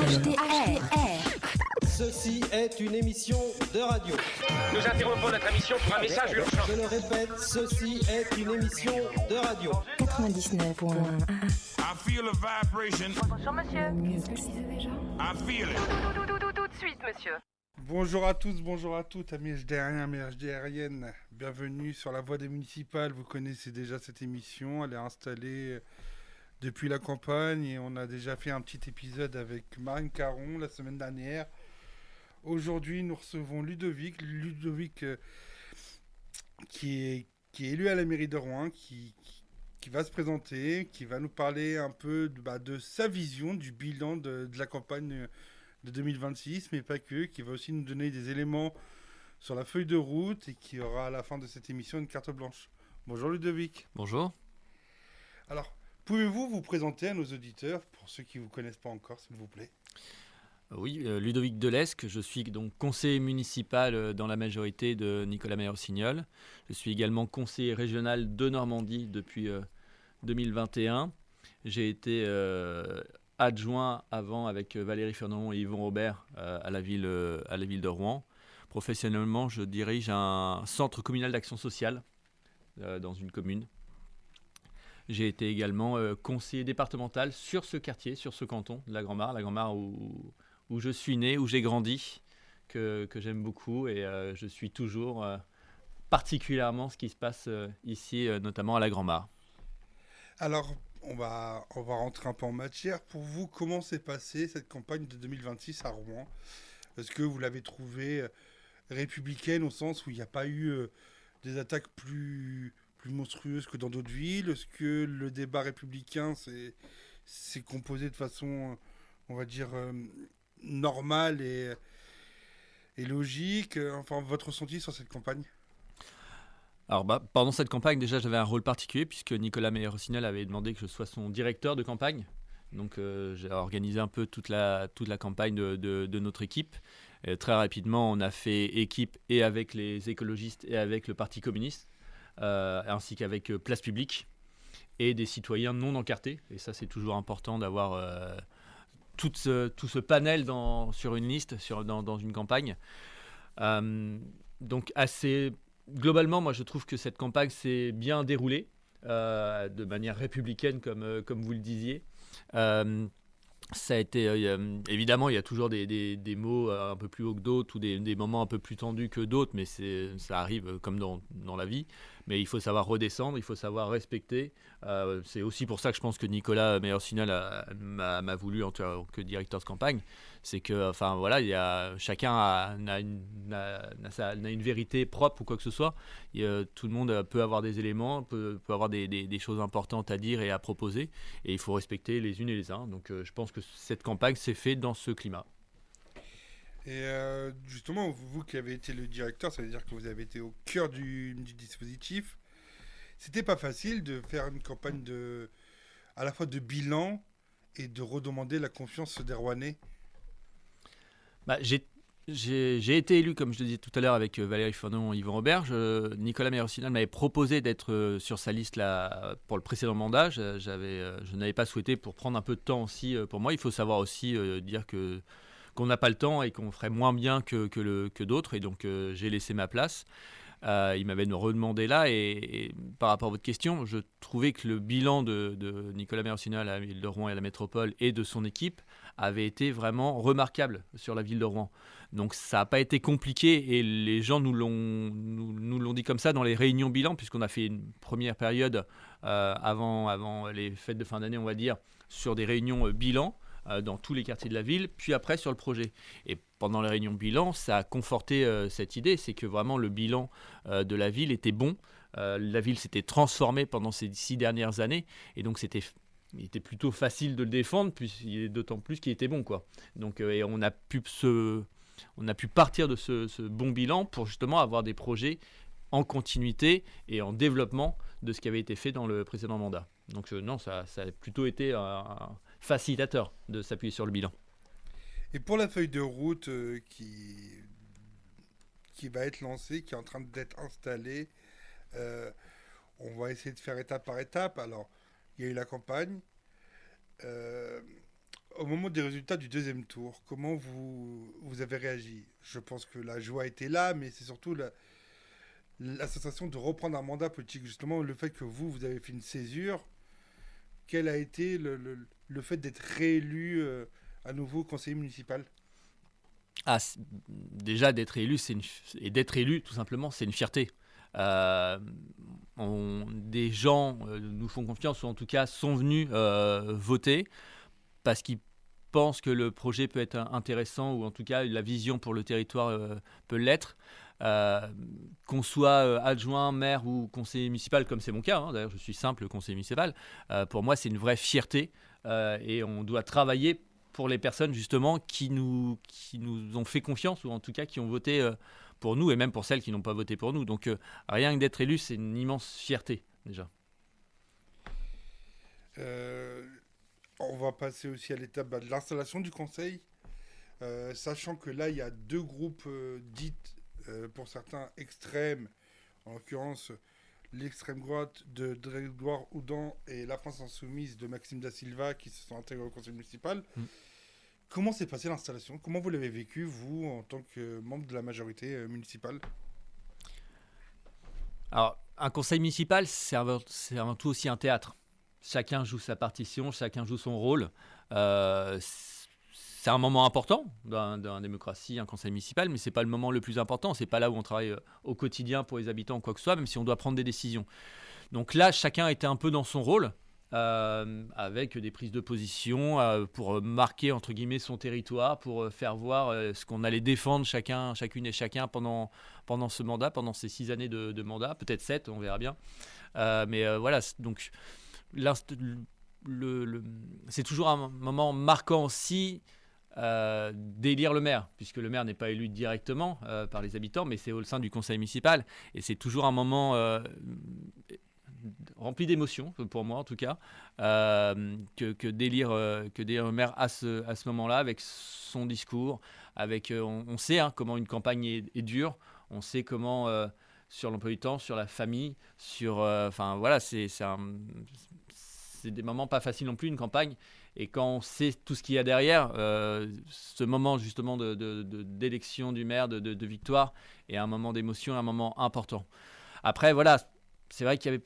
HDR. Ceci est une émission de radio. Nous interrompons notre émission pour un message urgent. Je le répète, ceci est une émission de radio. 99.1. I feel a vibration. Bonjour monsieur. I feel it. Tout de suite monsieur. Bonjour à tous, bonjour à toutes, amis HDRiens, amis HDRiennes. Bienvenue sur la Voix des Municipales. Vous connaissez déjà cette émission, elle est installée depuis la campagne et on a déjà fait un petit épisode avec Marine Caron la semaine dernière. Aujourd'hui, nous recevons Ludovic, qui est élu à la mairie de Rouen, qui va se présenter, qui va nous parler un peu de sa vision du bilan de la campagne de 2026, mais pas que, qui va aussi nous donner des éléments sur la feuille de route et qui aura à la fin de cette émission une carte blanche. Bonjour Ludovic. Bonjour. Alors, pouvez-vous vous présenter à nos auditeurs, pour ceux qui ne vous connaissent pas encore, s'il vous plaît ? Oui, Ludovic Delesque, je suis donc conseiller municipal dans la majorité de Nicolas Meyer-Rossignol. Je suis également conseiller régional de Normandie depuis 2021. J'ai été adjoint avant avec Valérie Fernand et Yvon Robert à la ville de Rouen. Professionnellement, je dirige un centre communal d'action sociale dans une commune. J'ai été également conseiller départemental sur ce quartier, sur ce canton de la Grand-Mare où je suis né, où j'ai grandi, que j'aime beaucoup et je suis toujours particulièrement ce qui se passe ici, notamment à la Grand-Mare. Alors, on va rentrer un peu en matière. Pour vous, comment s'est passée cette campagne de 2026 à Rouen ? Est-ce que vous l'avez trouvée républicaine au sens où il n'y a pas eu des attaques plus monstrueuses que dans d'autres villes ? Est-ce que le débat républicain s'est composé de façon, on va dire, normale et logique ? Enfin, votre ressenti sur cette campagne ? Alors, pendant cette campagne, déjà, j'avais un rôle particulier puisque Nicolas Meyer-Rossignol avait demandé que je sois son directeur de campagne. Donc, j'ai organisé un peu toute la campagne de notre équipe. Et très rapidement, on a fait équipe et avec les écologistes et avec le Parti communiste, ainsi qu'avec Place Publique et des citoyens non encartés. Et ça, c'est toujours important d'avoir tout ce panel sur une liste, dans une campagne. Donc, globalement, moi, je trouve que cette campagne s'est bien déroulée, de manière républicaine, comme vous le disiez. Ça a été, évidemment, il y a toujours des mots un peu plus hauts que d'autres ou des moments un peu plus tendus que d'autres, mais ça arrive comme dans la vie. Mais il faut savoir redescendre, il faut savoir respecter. C'est aussi pour ça que je pense que Nicolas Meyer-Rossignol m'a voulu en tant que directeur de campagne. C'est que, enfin voilà, chacun a une vérité propre ou quoi que ce soit. Tout le monde peut avoir des éléments, peut avoir des choses importantes à dire et à proposer. Et il faut respecter les unes et les uns. Donc je pense que cette campagne s'est faite dans ce climat. Et justement, vous qui avez été le directeur, ça veut dire que vous avez été au cœur du dispositif. C'était pas facile de faire une campagne à la fois de bilan et de redemander la confiance des Rouennais. J'ai été élu, comme je le disais tout à l'heure, avec Valérie Fernand et Yvon Robert. Nicolas Meyer-Rossignol m'avait proposé d'être sur sa liste là, pour le précédent mandat. Je n'avais pas souhaité pour prendre un peu de temps aussi pour moi. Il faut savoir aussi dire qu'on n'a pas le temps et qu'on ferait moins bien que d'autres. Et donc, j'ai laissé ma place. Il m'avait redemandé là. Et par rapport à votre question, je trouvais que le bilan de Nicolas Meyer-Rossignol à la ville de Rouen et à la métropole et de son équipe avait été vraiment remarquable sur la ville de Rouen. Donc, ça n'a pas été compliqué et les gens nous l'ont dit comme ça dans les réunions bilan, puisqu'on a fait une première période avant les fêtes de fin d'année, on va dire, sur des réunions bilan dans tous les quartiers de la ville, puis après sur le projet. Et pendant les réunions bilan, ça a conforté cette idée, c'est que vraiment le bilan de la ville était bon. La ville s'était transformée pendant ces 6 dernières années, et donc il était plutôt facile de le défendre, d'autant plus qu'il était bon, quoi. Donc, et on a pu partir de ce bon bilan pour justement avoir des projets en continuité et en développement de ce qui avait été fait dans le précédent mandat. Donc non, ça a plutôt été un facilitateur de s'appuyer sur le bilan. Et pour la feuille de route qui va être lancée, qui est en train d'être installée, on va essayer de faire étape par étape. Alors, il y a eu la campagne. au moment des résultats du deuxième tour, comment vous avez réagi? Je pense que la joie était là, mais c'est surtout la sensation de reprendre un mandat politique. Justement, le fait que vous avez fait une césure, quel a été le fait d'être réélu à nouveau conseiller municipal? Déjà, d'être élu, et d'être élu, tout simplement, c'est une fierté. Des gens nous font confiance, ou en tout cas sont venus voter parce qu'ils pensent que le projet peut être intéressant, ou en tout cas la vision pour le territoire peut l'être. Qu'on soit adjoint, maire ou conseiller municipal, comme c'est mon cas, hein, d'ailleurs je suis simple conseiller municipal, pour moi c'est une vraie fierté, et on doit travailler pour les personnes justement qui nous ont fait confiance, ou en tout cas qui ont voté pour nous, et même pour celles qui n'ont pas voté pour nous. Donc rien que d'être élu, c'est une immense fierté déjà. On va passer aussi à l'étape de l'installation du conseil, sachant que là il y a deux groupes dites pour certains extrêmes, en l'occurrence l'extrême droite de Grégoire Houdan et la France Insoumise de Maxime Da Silva, qui se sont intégrés au conseil municipal. Comment s'est passée l'installation? Comment vous l'avez vécu, vous, en tant que membre de la majorité municipale? Alors, un conseil municipal, c'est avant tout aussi un théâtre. Chacun joue sa partition, chacun joue son rôle. C'est un moment important dans la démocratie, un conseil municipal, mais ce n'est pas le moment le plus important. Ce n'est pas là où on travaille au quotidien pour les habitants ou quoi que ce soit, même si on doit prendre des décisions. Donc là, chacun était un peu dans son rôle, avec des prises de position pour marquer, entre guillemets, son territoire, pour faire voir ce qu'on allait défendre chacune et chacun pendant ce mandat, pendant ces 6 années de mandat, peut-être 7, on verra bien. Mais voilà, donc c'est toujours un moment marquant aussi d'élire le maire, puisque le maire n'est pas élu directement par les habitants, mais c'est au sein du conseil municipal, et c'est toujours un moment rempli d'émotions, pour moi en tout cas, que d'élire le maire à ce moment-là, avec son discours, avec on sait comment une campagne est dure, on sait comment sur l'emploi du temps, sur la famille, sur voilà, c'est des moments pas faciles non plus, une campagne. Et quand on sait tout ce qu'il y a derrière, ce moment justement d'élection du maire, de victoire, est un moment d'émotion, un moment important. Après, voilà, c'est vrai qu'il n'y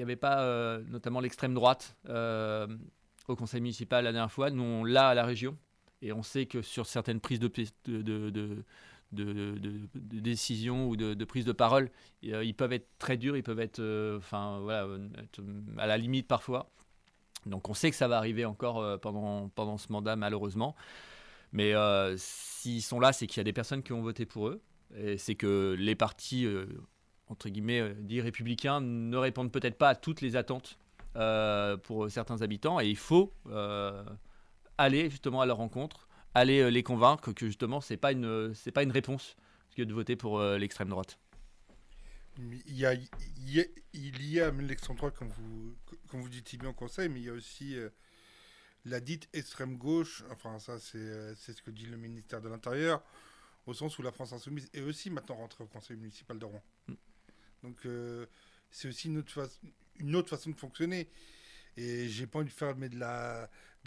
avait pas notamment l'extrême droite au conseil municipal la dernière fois. Nous, on l'a à la région. Et on sait que sur certaines prises de décision ou de prise de parole, ils peuvent être très durs, ils peuvent être, être à la limite parfois. Donc on sait que ça va arriver encore pendant ce mandat, malheureusement. Mais s'ils sont là, c'est qu'il y a des personnes qui ont voté pour eux. Et c'est que les partis, entre guillemets, dits républicains, ne répondent peut-être pas à toutes les attentes pour certains habitants. Et il faut aller justement à leur rencontre, aller les convaincre que justement, c'est pas une réponse que de voter pour l'extrême droite. Il y a l'extrême droite, comme vous dites si bien au conseil, mais il y a aussi la dite extrême gauche. Enfin, ça, c'est ce que dit le ministère de l'Intérieur, au sens où la France Insoumise est aussi maintenant rentrée au conseil municipal de Rouen. Donc, c'est aussi une autre façon de fonctionner. Et j'ai pas envie de faire de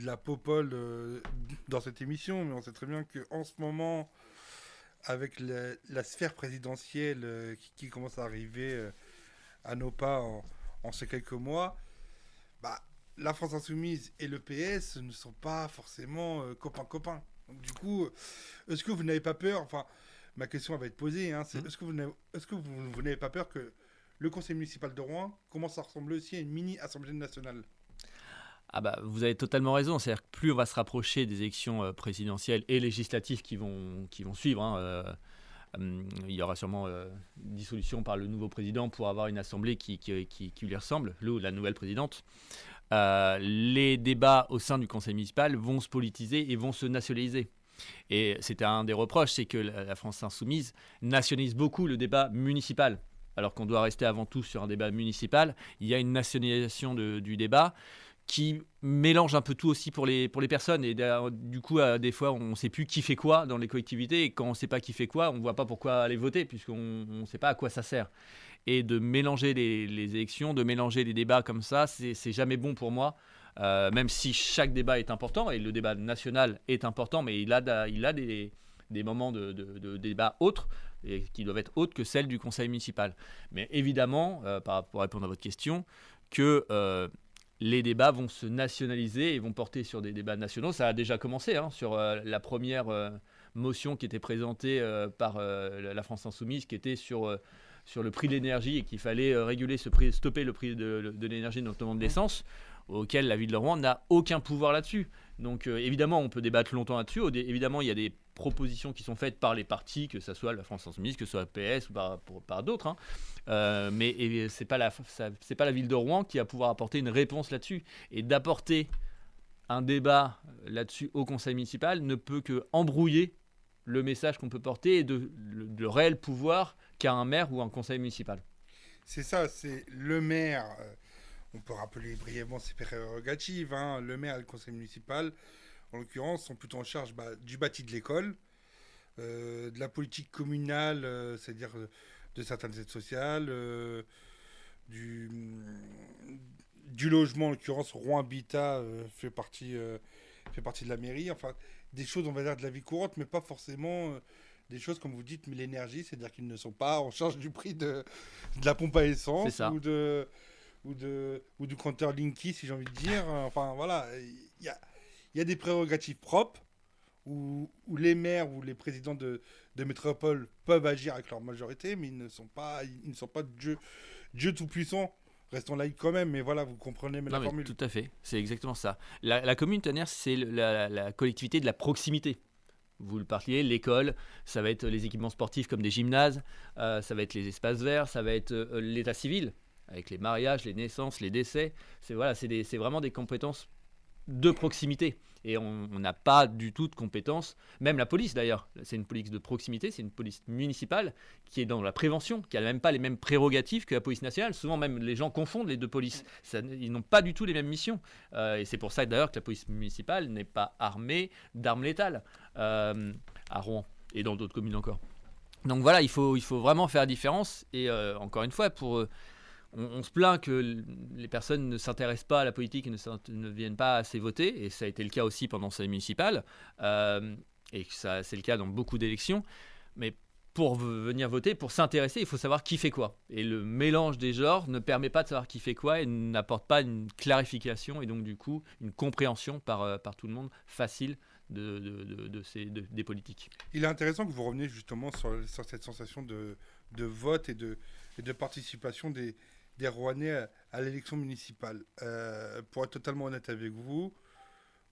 la popole dans cette émission, mais on sait très bien qu'en ce moment, avec la sphère présidentielle qui commence à arriver à nos pas en ces quelques mois, la France Insoumise et le PS ne sont pas forcément copains-copains. Donc du coup, est-ce que vous n'avez pas peur, enfin, ma question va être posée, est-ce que vous n'avez pas peur que le conseil municipal de Rouen commence à ressembler aussi à une mini-assemblée nationale? Vous avez totalement raison. C'est-à-dire que plus on va se rapprocher des élections présidentielles et législatives qui vont suivre, il y aura sûrement dissolution par le nouveau président pour avoir une assemblée qui lui ressemble, la nouvelle présidente. Les débats au sein du conseil municipal vont se politiser et vont se nationaliser. Et c'était un des reproches, c'est que la France Insoumise nationalise beaucoup le débat municipal. Alors qu'on doit rester avant tout sur un débat municipal, il y a une nationalisation du débat qui mélange un peu tout aussi pour les personnes. Et du coup, des fois, on ne sait plus qui fait quoi dans les collectivités. Et quand on ne sait pas qui fait quoi, on ne voit pas pourquoi aller voter, puisqu'on ne sait pas à quoi ça sert. Et de mélanger les élections, de mélanger les débats comme ça, c'est jamais bon pour moi. même si chaque débat est important, et le débat national est important, mais il a des moments de débat autres, et qui doivent être autres que celles du conseil municipal. Mais évidemment, pour répondre à votre question, que les débats vont se nationaliser et vont porter sur des débats nationaux. Ça a déjà commencé, sur la première motion qui était présentée par la France Insoumise, qui était sur le prix de l'énergie et qu'il fallait réguler ce prix, stopper le prix de l'énergie, notamment de l'essence, auquel la ville de Rouen n'a aucun pouvoir là-dessus. Donc évidemment, on peut débattre longtemps là-dessus. Évidemment, il y a des propositions qui sont faites par les partis, que ce soit la France Insoumise, que ce soit PS ou par d'autres. Mais c'est pas la ville de Rouen qui va pouvoir apporter une réponse là-dessus. Et d'apporter un débat là-dessus au conseil municipal ne peut que embrouiller le message qu'on peut porter et le réel pouvoir qu'a un maire ou un conseil municipal. C'est ça, c'est le maire. On peut rappeler brièvement ses prérogatives. Le maire et le conseil municipal, en l'occurrence, sont plutôt en charge du bâti de l'école, de la politique communale, c'est-à-dire de certaines aides sociales, du logement, en l'occurrence, Rouen Habitat fait partie de la mairie. Enfin, des choses, on va dire, de la vie courante, mais pas forcément des choses, comme vous dites, mais l'énergie, c'est-à-dire qu'ils ne sont pas en charge du prix de la pompe à essence ou du compteur Linky, si j'ai envie de dire. Enfin, voilà, il y a des prérogatives propres où les maires ou les présidents de métropole peuvent agir avec leur majorité, mais ils ne sont pas Dieu tout-puissant. Restons laïcs quand même, mais voilà, vous comprenez la formule. Tout à fait, c'est exactement ça. La commune, Tanner, c'est la collectivité de la proximité. Vous le parliez, l'école, ça va être les équipements sportifs comme des gymnases, ça va être les espaces verts, ça va être l'état civil, avec les mariages, les naissances, les décès. C'est vraiment des compétences de proximité. Et on n'a pas du tout de compétences, même la police d'ailleurs, c'est une police de proximité, c'est une police municipale qui est dans la prévention, qui n'a même pas les mêmes prérogatives que la police nationale. Souvent même les gens confondent les deux polices, ils n'ont pas du tout les mêmes missions. Et c'est pour ça d'ailleurs que la police municipale n'est pas armée d'armes létales à Rouen et dans d'autres communes encore. Donc voilà, il faut vraiment faire la différence. Et encore une fois, on se plaint que les personnes ne s'intéressent pas à la politique et ne viennent pas assez voter, et ça a été le cas aussi pendant ces municipales, et c'est le cas dans beaucoup d'élections. Mais pour venir voter, pour s'intéresser, il faut savoir qui fait quoi. Et le mélange des genres ne permet pas de savoir qui fait quoi et n'apporte pas une clarification et donc du coup une compréhension par tout le monde facile des politiques. Il est intéressant que vous reveniez justement sur cette sensation de vote et de participation des Rouennais à l'élection municipale. Pour être totalement honnête avec vous,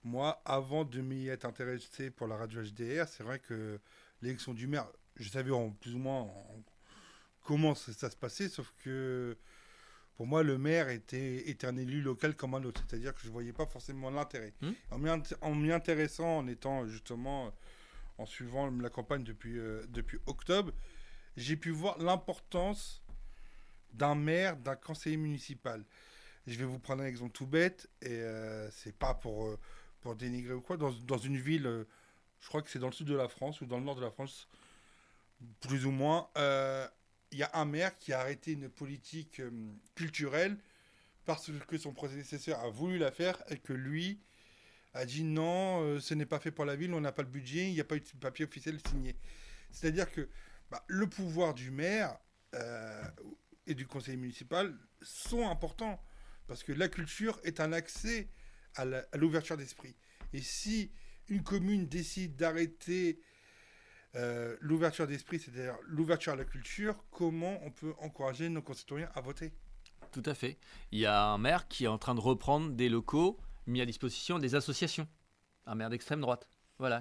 moi, avant de m'y être intéressé pour la radio HDR, c'est vrai que l'élection du maire, je savais plus ou moins comment ça se passait, sauf que pour moi, le maire était un élu local comme un autre. C'est-à-dire que je ne voyais pas forcément l'intérêt. En m'y intéressant, en étant justement, en suivant la campagne depuis octobre, j'ai pu voir l'importance d'un maire, d'un conseiller municipal. Je vais vous prendre un exemple tout bête, et c'est pas pour dénigrer ou quoi. Dans une ville, je crois que c'est dans le sud de la France ou dans le nord de la France, plus ou moins, il y a un maire qui a arrêté une politique culturelle parce que son prédécesseur a voulu la faire et que lui a dit non, ce n'est pas fait pour la ville, on n'a pas le budget, il n'y a pas eu de papier officiel signé. C'est-à-dire que le pouvoir du maire et du conseil municipal sont importants parce que la culture est un accès à l'ouverture d'esprit. Et si une commune décide d'arrêter l'ouverture d'esprit, c'est-à-dire l'ouverture à la culture, comment on peut encourager nos concitoyens à voter ? Tout à fait. Il y a un maire qui est en train de reprendre des locaux mis à disposition des associations. Un maire d'extrême droite. Voilà.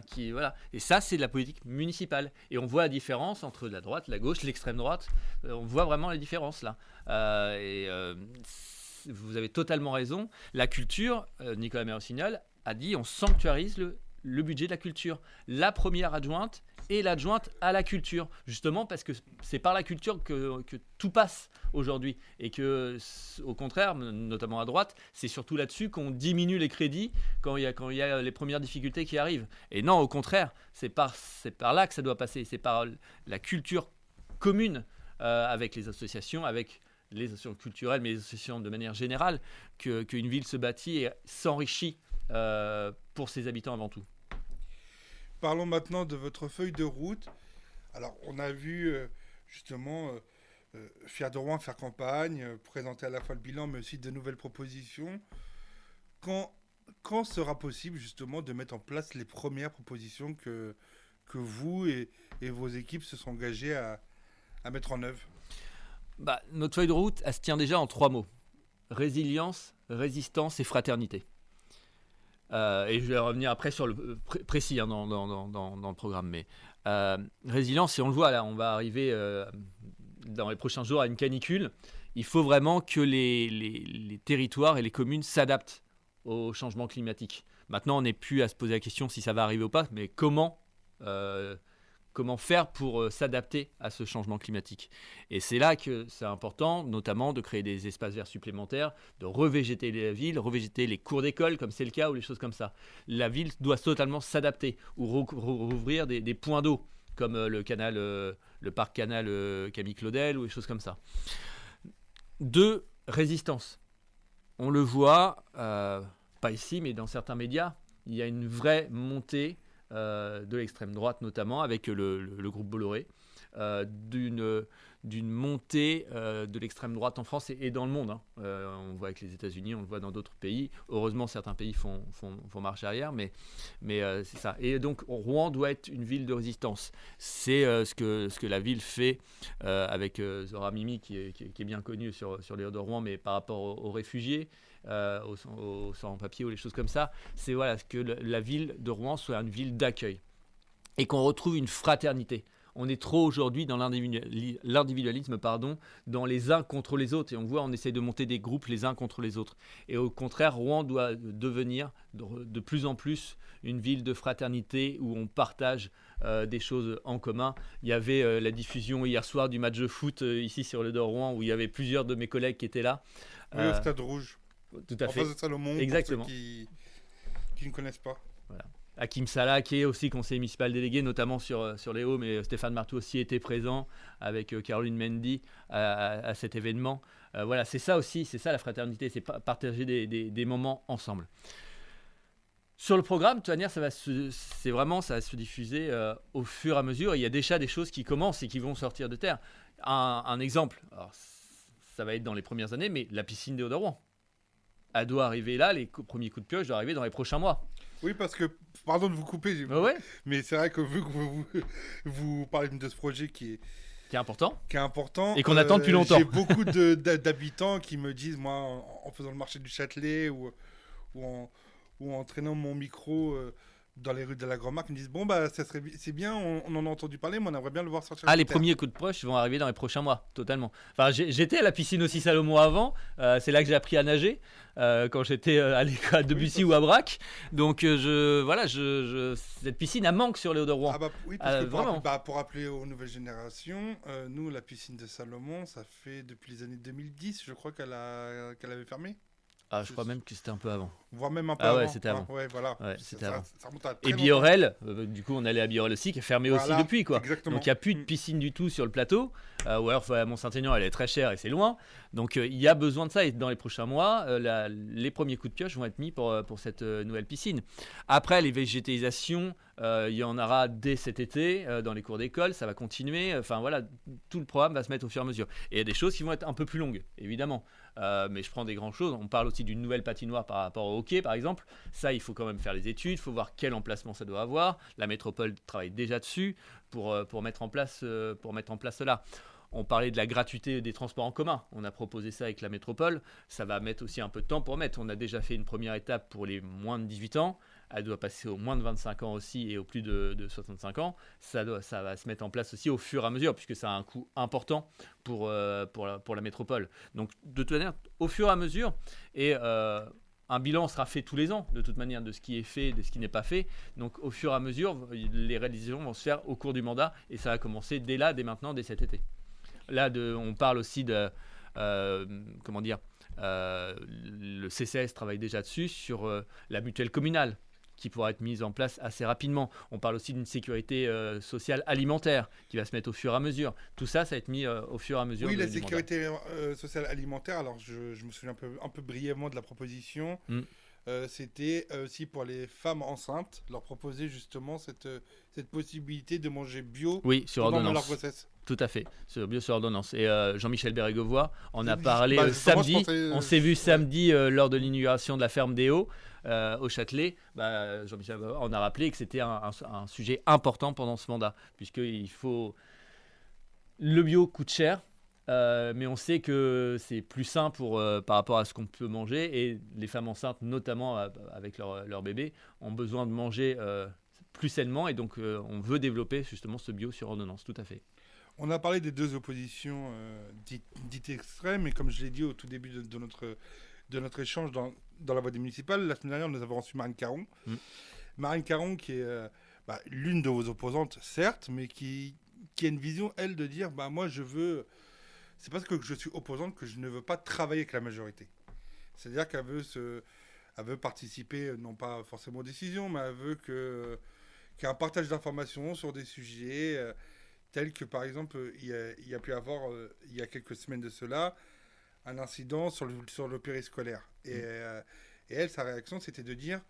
Et ça, c'est de la politique municipale. Et on voit la différence entre la droite, la gauche, l'extrême droite. On voit vraiment la différence là. Vous avez totalement raison. La culture, Nicolas Maire-Rossignol a dit, on sanctuarise le budget de la culture. La première adjointe et l'adjointe à la culture, justement parce que c'est par la culture que tout passe aujourd'hui, et que au contraire, notamment à droite, c'est surtout là-dessus qu'on diminue les crédits quand il y a les premières difficultés qui arrivent. Et non, au contraire, c'est par là que ça doit passer, c'est par la culture commune avec les associations, avec les associations culturelles, mais les associations de manière générale, qu'une ville se bâtit et s'enrichit pour ses habitants avant tout. Parlons maintenant de votre feuille de route. Alors, on a vu justement Fier de Rouen faire campagne, présenter à la fois le bilan, mais aussi de nouvelles propositions. Quand sera possible justement de mettre en place les premières propositions que vous et vos équipes se sont engagées à mettre en œuvre? Notre feuille de route, elle se tient déjà en 3 mots. Résilience, résistance et fraternité. Et je vais revenir après sur le précis dans le programme. Mais résilience, si on le voit là, on va arriver dans les prochains jours à une canicule. Il faut vraiment que les territoires et les communes s'adaptent au changement climatique. Maintenant, on n'est plus à se poser la question si ça va arriver ou pas, mais comment faire pour s'adapter à ce changement climatique. Et c'est là que c'est important, notamment de créer des espaces verts supplémentaires, de revégéter la ville, revégéter les cours d'école, comme c'est le cas, ou les choses comme ça. La ville doit totalement s'adapter, ou rouvrir des points d'eau, comme le parc canal Camille Claudel, ou des choses comme ça. 2, résistance. On le voit, pas ici, mais dans certains médias, il y a une vraie montée de l'extrême droite, notamment avec le groupe Bolloré, d'une montée de l'extrême droite en France et dans le monde. On le voit avec les États-Unis, on le voit dans d'autres pays. Heureusement, certains pays font marche arrière, mais c'est ça. Et donc, Rouen doit être une ville de résistance. C'est ce que la ville fait avec Zora Mimi, qui est bien connue sur les Hauts de Rouen, mais par rapport aux réfugiés, aux sans-papiers ou les choses comme ça. C'est que la ville de Rouen soit une ville d'accueil et qu'on retrouve une fraternité. On est trop aujourd'hui dans l'individualisme, dans les uns contre les autres. Et on voit, on essaie de monter des groupes les uns contre les autres. Et au contraire, Rouen doit devenir de plus en plus une ville de fraternité où on partage des choses en commun. Il y avait la diffusion hier soir du match de foot ici sur le Rouen où il y avait plusieurs de mes collègues qui étaient là. Oui, au Stade Rouge. Tout à fait. En face de Salomon, exactement. Pour ceux qui ne connaissent pas. Voilà. Hakim Salah, qui est aussi conseiller municipal délégué, notamment sur les Hauts, mais Stéphane Martou aussi était présent avec Caroline Mendy à cet événement. C'est ça aussi, c'est ça la fraternité, c'est partager des moments ensemble. Sur le programme, de toute manière, ça va se diffuser au fur et à mesure. Il y a déjà des choses qui commencent et qui vont sortir de terre. Un exemple, alors, ça va être dans les premières années, mais la piscine des Hauts de Rouen. Elle doit arriver là, les premiers coups de pioche doivent arriver dans les prochains mois. Oui, parce que, pardon de vous couper, mais c'est vrai que vu que vous parlez de ce projet qui est important et qu'on attend depuis longtemps. J'ai beaucoup d'habitants qui me disent, moi, en faisant le marché du Châtelet ou en traînant mon micro dans les rues de la Grand-Marque, ils me disent c'est bien, on en a entendu parler, mais on aimerait bien le voir sortir. Les premiers coups de pioche vont arriver dans les prochains mois, totalement. Enfin, j'étais à la piscine aussi Salomon avant, c'est là que j'ai appris à nager quand j'étais à l'école à Debussy ou à Brac. Donc cette piscine elle manque sur les Hauts-de-Rouen. Oui, parce que pour rappeler aux nouvelles générations, nous la piscine de Salomon, ça fait depuis les années 2010, je crois qu'elle avait fermé. Je crois même que c'était un peu avant. Voire même un peu avant. Ouais, c'était avant. Voilà. Ouais, c'était avant. Ça remonte à très et Biorel, du coup, on allait à Biorel aussi, qui est fermé aussi depuis, quoi. Exactement. Donc, il n'y a plus de piscine du tout sur le plateau. Ou alors, Mont-Saint-Aignan, elle est très chère et c'est loin. Donc, il y a besoin de ça. Et dans les prochains mois, les premiers coups de pioche vont être mis pour cette nouvelle piscine. Après, les végétalisations, il y en aura dès cet été dans les cours d'école. Ça va continuer. Enfin, tout le programme va se mettre au fur et à mesure. Et il y a des choses qui vont être un peu plus longues, évidemment. Mais je prends des grandes choses. On parle aussi d'une nouvelle patinoire par rapport au hockey, par exemple. Ça, il faut quand même faire les études. Il faut voir quel emplacement ça doit avoir. La métropole travaille déjà dessus pour mettre en place cela. On parlait de la gratuité des transports en commun. On a proposé ça avec la métropole. Ça va mettre aussi un peu de temps pour mettre. On a déjà fait une première étape pour les moins de 18 ans. Elle doit passer aux moins de 25 ans aussi et aux plus de 65 ans. Ça va se mettre en place aussi au fur et à mesure puisque ça a un coût important pour la métropole. Donc, de toute manière, au fur et à mesure. Et un bilan sera fait tous les ans, de toute manière, de ce qui est fait, de ce qui n'est pas fait. Donc, au fur et à mesure, les réalisations vont se faire au cours du mandat et ça va commencer dès maintenant, dès cet été. Là, on parle aussi de... le CCS travaille déjà dessus sur la mutuelle communale qui pourra être mise en place assez rapidement. On parle aussi d'une sécurité sociale alimentaire qui va se mettre au fur et à mesure. Tout ça, ça va être mis au fur et à mesure. Oui, la du mandat. sécurité sociale alimentaire, alors je me souviens un peu brièvement de la proposition. C'était aussi pour les femmes enceintes, leur proposer justement cette possibilité de manger bio sur pendant ordonnance. leur grossesse. Tout à fait, bio sur ordonnance. Et Jean-Michel Bérégovoy en a Oui, parlé samedi. On s'est vu samedi lors de l'inauguration de la ferme des Hauts au Châtelet. Jean-Michel Bérégovoy en a rappelé que c'était un sujet important pendant ce mandat, puisque le bio coûte cher. Mais on sait que c'est plus sain par rapport à ce qu'on peut manger, et les femmes enceintes, notamment avec leur bébé, ont besoin de manger plus sainement, et donc on veut développer justement ce bio sur ordonnance, tout à fait. On a parlé des deux oppositions dites extrêmes, et comme je l'ai dit au tout début de notre échange dans la voie des municipales, la semaine dernière nous avons reçu Marine Caron. Marine Caron qui est l'une de vos opposantes, certes, mais qui a une vision, elle, de dire moi je veux... C'est parce que je suis opposante que je ne veux pas travailler avec la majorité. C'est-à-dire qu'elle veut participer, non pas forcément aux décisions, mais elle veut qu'il y ait un partage d'informations sur des sujets tels que, par exemple, il y a pu avoir, il y a quelques semaines de cela, un incident sur le périscolaire. Et elle, sa réaction, c'était de dire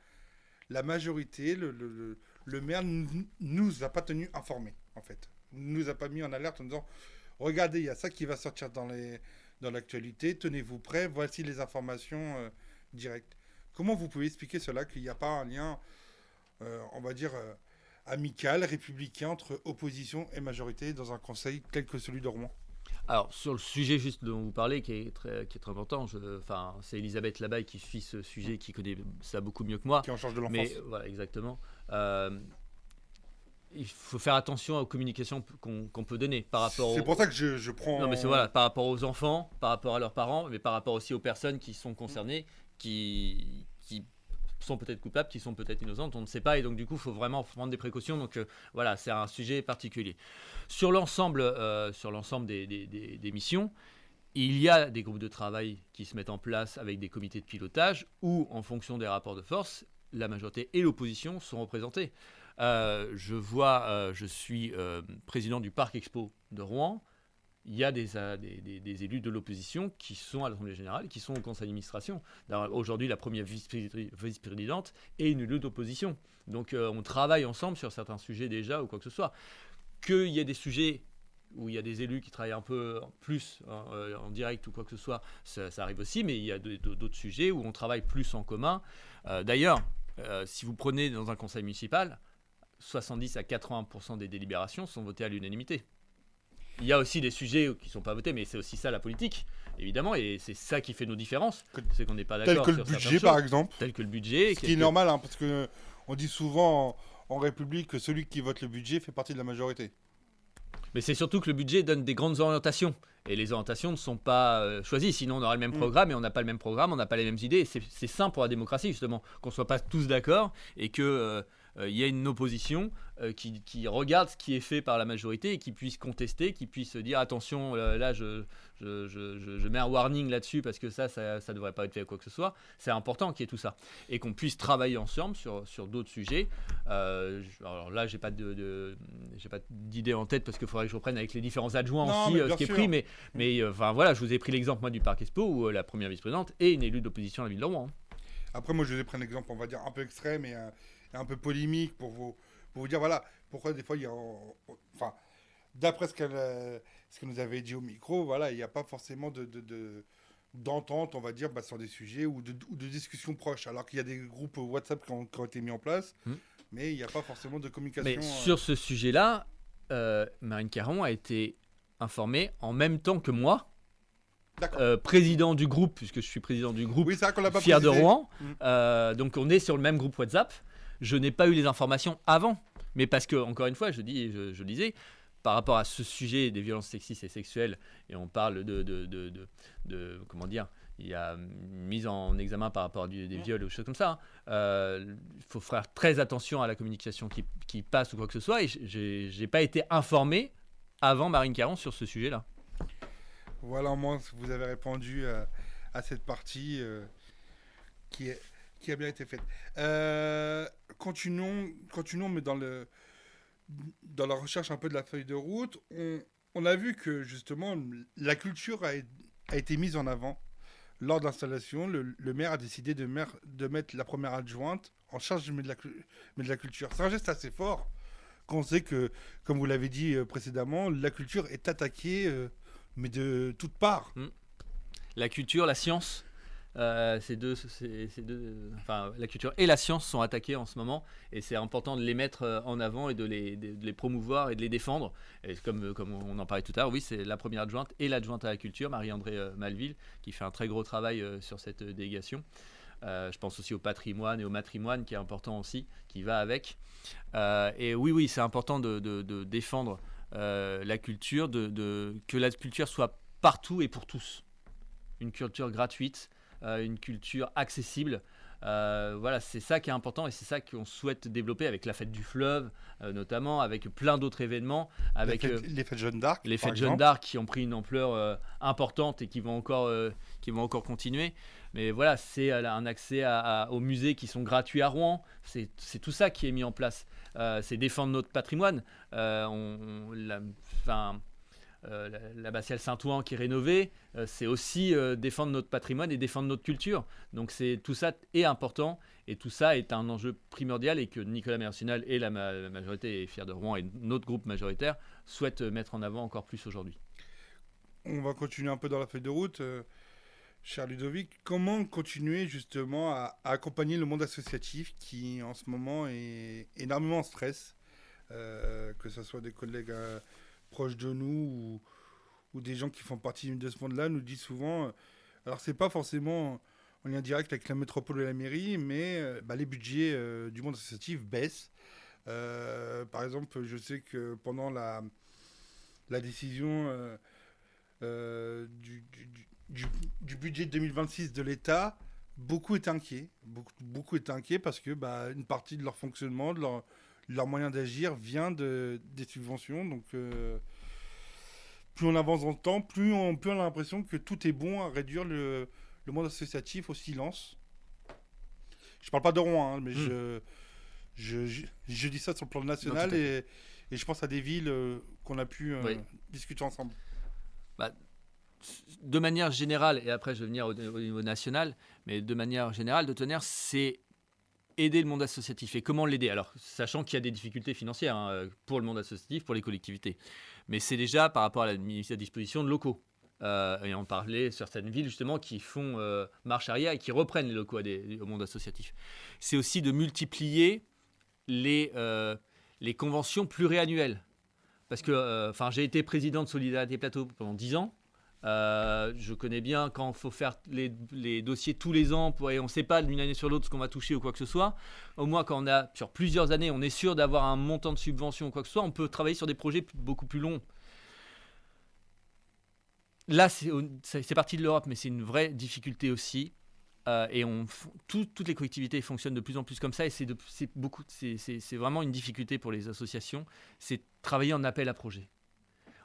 la majorité, le maire nous a pas tenus informés, en fait. Nous a pas mis en alerte en disant... Regardez, il y a ça qui va sortir dans l'actualité. Tenez-vous prêts. Voici les informations directes. Comment vous pouvez expliquer cela, qu'il n'y a pas un lien, on va dire, amical, républicain entre opposition et majorité dans un conseil tel que celui de Rouen? Alors, sur le sujet juste dont vous parlez, qui est très important, c'est Elisabeth Labaye qui suit ce sujet, qui connaît ça beaucoup mieux que moi. Qui est en charge de l'enfance. Mais voilà, exactement. Il faut faire attention aux communications qu'on peut donner par rapport. C'est pour ça que je prends. Non, mais c'est par rapport aux enfants, par rapport à leurs parents, mais par rapport aussi aux personnes qui sont concernées, qui sont peut-être coupables, qui sont peut-être innocentes, on ne sait pas, et donc du coup, il faut vraiment prendre des précautions. Donc voilà, c'est un sujet particulier. Sur l'ensemble des missions, il y a des groupes de travail qui se mettent en place avec des comités de pilotage où, en fonction des rapports de force, la majorité et l'opposition sont représentés. Je suis président du Parc Expo de Rouen. Il y a des élus de l'opposition qui sont à l'Assemblée Générale, qui sont au conseil d'administration. Aujourd'hui, la première vice-présidente est une élue d'opposition. Donc on travaille ensemble sur certains sujets déjà ou quoi que ce soit. Qu'il y ait des sujets où il y a des élus qui travaillent un peu plus en direct ou quoi que ce soit, ça arrive aussi, mais il y a d'autres sujets où on travaille plus en commun. D'ailleurs, si vous prenez dans un conseil municipal, 70 à 80% des délibérations sont votées à l'unanimité. Il y a aussi des sujets qui ne sont pas votés, mais c'est aussi ça la politique, évidemment, et c'est ça qui fait nos différences. C'est qu'on n'est pas d'accord sur certaines choses. Tel que le budget, par exemple. Tel que le budget. Ce qui est normal, parce qu'on dit souvent en République que celui qui vote le budget fait partie de la majorité. Mais c'est surtout que le budget donne des grandes orientations. Et les orientations ne sont pas choisies. Sinon, on aura le même programme, et on n'a pas le même programme, on n'a pas les mêmes idées. C'est sain pour la démocratie, justement, qu'on ne soit pas tous d'accord et qu'il y ait une opposition qui regarde ce qui est fait par la majorité et qui puisse contester, qui puisse dire attention, là, je mets un warning là-dessus parce que ça ne devrait pas être fait quoi que ce soit. C'est important qu'il y ait tout ça. Et qu'on puisse travailler ensemble sur d'autres sujets. Alors là, j'ai pas d'idée en tête parce qu'il faudrait que je reprenne avec les différents adjoints aussi ce qui est pris. Mais voilà, je vous ai pris l'exemple moi du Parc Expo où la première vice-présidente est une élue d'opposition à la ville de Rouen. Après, moi, je vous ai pris un exemple, on va dire, un peu extrême et un peu polémique pour vous dire, voilà, pourquoi des fois, il y a... Enfin, d'après ce qu'elle nous avait dit au micro, voilà, il n'y a pas forcément d'entente, on va dire, sur des sujets ou de discussions proches, alors qu'il y a des groupes WhatsApp qui ont été mis en place, mais il n'y a pas forcément de communication. Mais sur ce sujet-là, Marine Caron a été informée en même temps que moi, président du groupe, puisque je suis président du groupe Fier de Rouen, donc on est sur le même groupe WhatsApp. Je n'ai pas eu les informations avant, mais parce que, encore une fois, je disais, par rapport à ce sujet des violences sexistes et sexuelles, et on parle de comment dire, il y a une mise en examen par rapport à des viols ou des choses comme ça. Il faut faire très attention à la communication qui passe ou quoi que ce soit, et je n'ai pas été informé avant Marine Caron sur ce sujet-là. Voilà, au moins, vous avez répondu à cette partie qui qui a bien été faite. Continuons, mais dans la recherche un peu de la feuille de route, on a vu que justement la culture a été mise en avant. Lors de l'installation, le maire a décidé de mettre la première adjointe en charge de la culture. C'est un geste assez fort, quand on sait que, comme vous l'avez dit précédemment, la culture est attaquée, mais de toutes parts. La culture, la science, la culture et la science sont attaquées en ce moment, et c'est important de les mettre en avant et de les promouvoir et de les défendre. Et comme on en parlait tout à l'heure, oui, c'est la première adjointe et l'adjointe à la culture, Marie-Andrée Malville, qui fait un très gros travail sur cette délégation. Je pense aussi au patrimoine et au matrimoine, qui est important aussi, qui va avec. Et oui, c'est important de défendre la culture, que la culture soit partout et pour tous. Une culture gratuite, une culture accessible. Voilà, c'est ça qui est important, et c'est ça qu'on souhaite développer avec la fête du fleuve, notamment, avec plein d'autres événements, avec les fêtes Jeanne d'Arc. Les fêtes Jeanne d'Arc qui ont pris une ampleur importante et qui vont encore continuer. Mais voilà, c'est un accès aux musées qui sont gratuits à Rouen. C'est tout ça qui est mis en place. C'est défendre notre patrimoine. L'abbatiale Saint-Ouen qui est rénovée, c'est aussi défendre notre patrimoine et défendre notre culture. Donc tout ça est important, et tout ça est un enjeu primordial, et que Nicolas Meyer-Arsenal et la majorité, et Fiers de Rouen et notre groupe majoritaire, souhaitent mettre en avant encore plus aujourd'hui. On va continuer un peu dans la feuille de route. Cher Ludovic, comment continuer justement à accompagner le monde associatif qui en ce moment est énormément en stress, que ce soit des collègues proches de nous ou des gens qui font partie de ce monde-là nous disent souvent, alors c'est pas forcément en lien direct avec la métropole et la mairie, mais les budgets du monde associatif baissent. Par exemple, je sais que pendant la décision du budget 2026 de l'État, beaucoup étaient inquiets. Beaucoup étaient inquiets parce que une partie de leur fonctionnement, de leur moyen d'agir vient des subventions. Donc, plus on avance dans le temps, plus on a l'impression que tout est bon à réduire le monde associatif au silence. Je parle pas de Rouen, mais je dis ça sur le plan national, et je pense à des villes qu'on a pu discuter ensemble. De manière générale, et après je vais venir au niveau national, mais de manière générale, de tenir, c'est aider le monde associatif. Et comment l'aider ? Alors, sachant qu'il y a des difficultés financières pour le monde associatif, pour les collectivités. Mais c'est déjà par rapport à la mise à disposition de locaux. Et on parlait sur certaines villes justement qui font marche arrière et qui reprennent les locaux au monde associatif. C'est aussi de multiplier les conventions pluriannuelles. Parce que j'ai été président de Solidarité Plateau pendant 10 ans. Je connais bien quand il faut faire les dossiers tous les ans et on ne sait pas d'une année sur l'autre ce qu'on va toucher ou quoi que ce soit. Au moins, quand on a sur plusieurs années, on est sûr d'avoir un montant de subvention ou quoi que ce soit, on peut travailler sur des projets beaucoup plus longs. Là, c'est parti de l'Europe, mais c'est une vraie difficulté aussi. Et toutes les collectivités fonctionnent de plus en plus comme ça, et c'est vraiment une difficulté pour les associations, c'est travailler en appel à projet.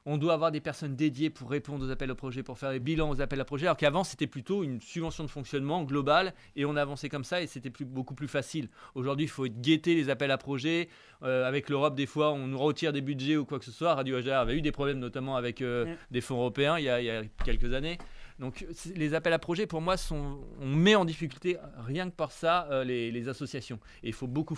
On doit avoir des personnes dédiées pour répondre aux appels à projets, pour faire les bilans aux appels à projets, alors qu'avant c'était plutôt une subvention de fonctionnement globale et on avançait comme ça et c'était beaucoup plus facile. Aujourd'hui, il faut guetter les appels à projets. Avec l'Europe, des fois, on nous retire des budgets ou quoi que ce soit. Radio HDR avait eu des problèmes notamment avec des fonds européens il y a quelques années. Donc les appels à projets, pour moi, on met en difficulté rien que par ça les associations. Et il faut beaucoup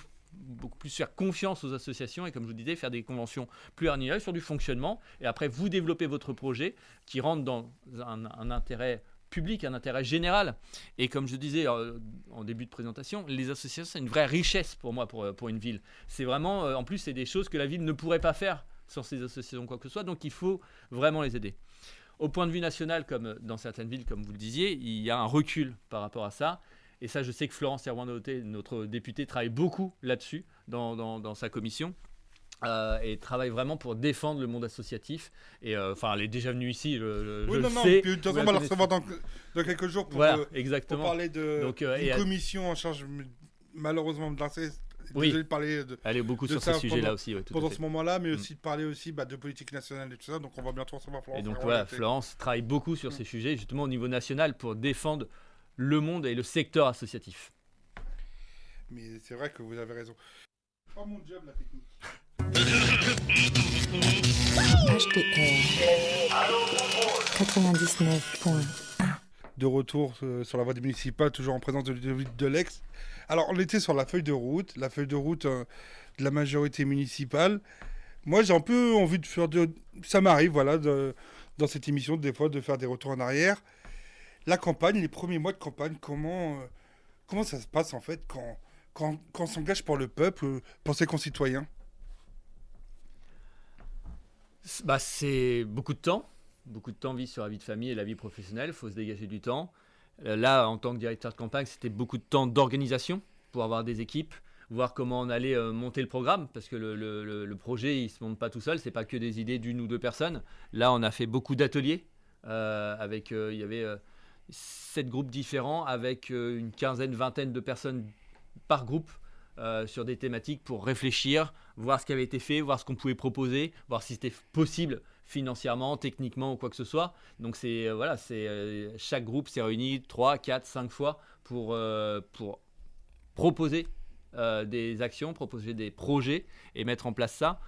plus faire confiance aux associations et, comme je vous disais, faire des conventions pluriannuelles sur du fonctionnement, et après vous développez votre projet qui rentre dans un intérêt public, un intérêt général. Et comme je disais en début de présentation, les associations, c'est une vraie richesse pour moi, pour une ville. C'est vraiment, en plus, c'est des choses que la ville ne pourrait pas faire sans ces associations, quoi que ce soit, donc il faut vraiment les aider. Au point de vue national, comme dans certaines villes, comme vous le disiez, il y a un recul par rapport à ça. Et ça, je sais que Florence Serwan-Dauté, notre députée, travaille beaucoup là-dessus dans sa commission. Et travaille vraiment pour défendre le monde associatif. Et elle est déjà venue ici, je le sais. Puis, de toute façon, on va la recevoir dans quelques jours pour parler d'une commission en charge, malheureusement, de l'inceste. Oui, elle est beaucoup sur ces sujets-là aussi. Pendant ce moment-là, mais aussi de parler aussi de politique nationale et tout ça. Donc, on va bientôt recevoir Florence. Et donc, Florence travaille beaucoup sur ces sujets, justement au niveau national, pour défendre le monde et le secteur associatif. Mais c'est vrai que vous avez raison. Pas mon job, la technique. HDR 99.1. De retour sur la voie des municipales, toujours en présence de l'ex. Alors, on était sur la feuille de route de la majorité municipale. Moi, j'ai un peu envie de faire ça m'arrive, voilà, dans cette émission, des fois, de faire des retours en arrière. La campagne, les premiers mois de campagne, comment ça se passe, en fait, quand on s'engage pour le peuple, pour ses concitoyens? Bah, c'est beaucoup de temps. Beaucoup de temps vie sur la vie de famille et la vie professionnelle. Il faut se dégager du temps. Là, en tant que directeur de campagne, c'était beaucoup de temps d'organisation pour avoir des équipes, voir comment on allait monter le programme, parce que le projet, il ne se monte pas tout seul. Ce n'est pas que des idées d'une ou deux personnes. Là, on a fait beaucoup d'ateliers. Il y avait 7 groupes différents avec une quinzaine, vingtaine de personnes par groupe sur des thématiques pour réfléchir, voir ce qui avait été fait, voir ce qu'on pouvait proposer, voir si c'était possible financièrement, techniquement ou quoi que ce soit. Donc chaque groupe s'est réuni 3, 4, 5 fois pour proposer des actions, proposer des projets et mettre en place ça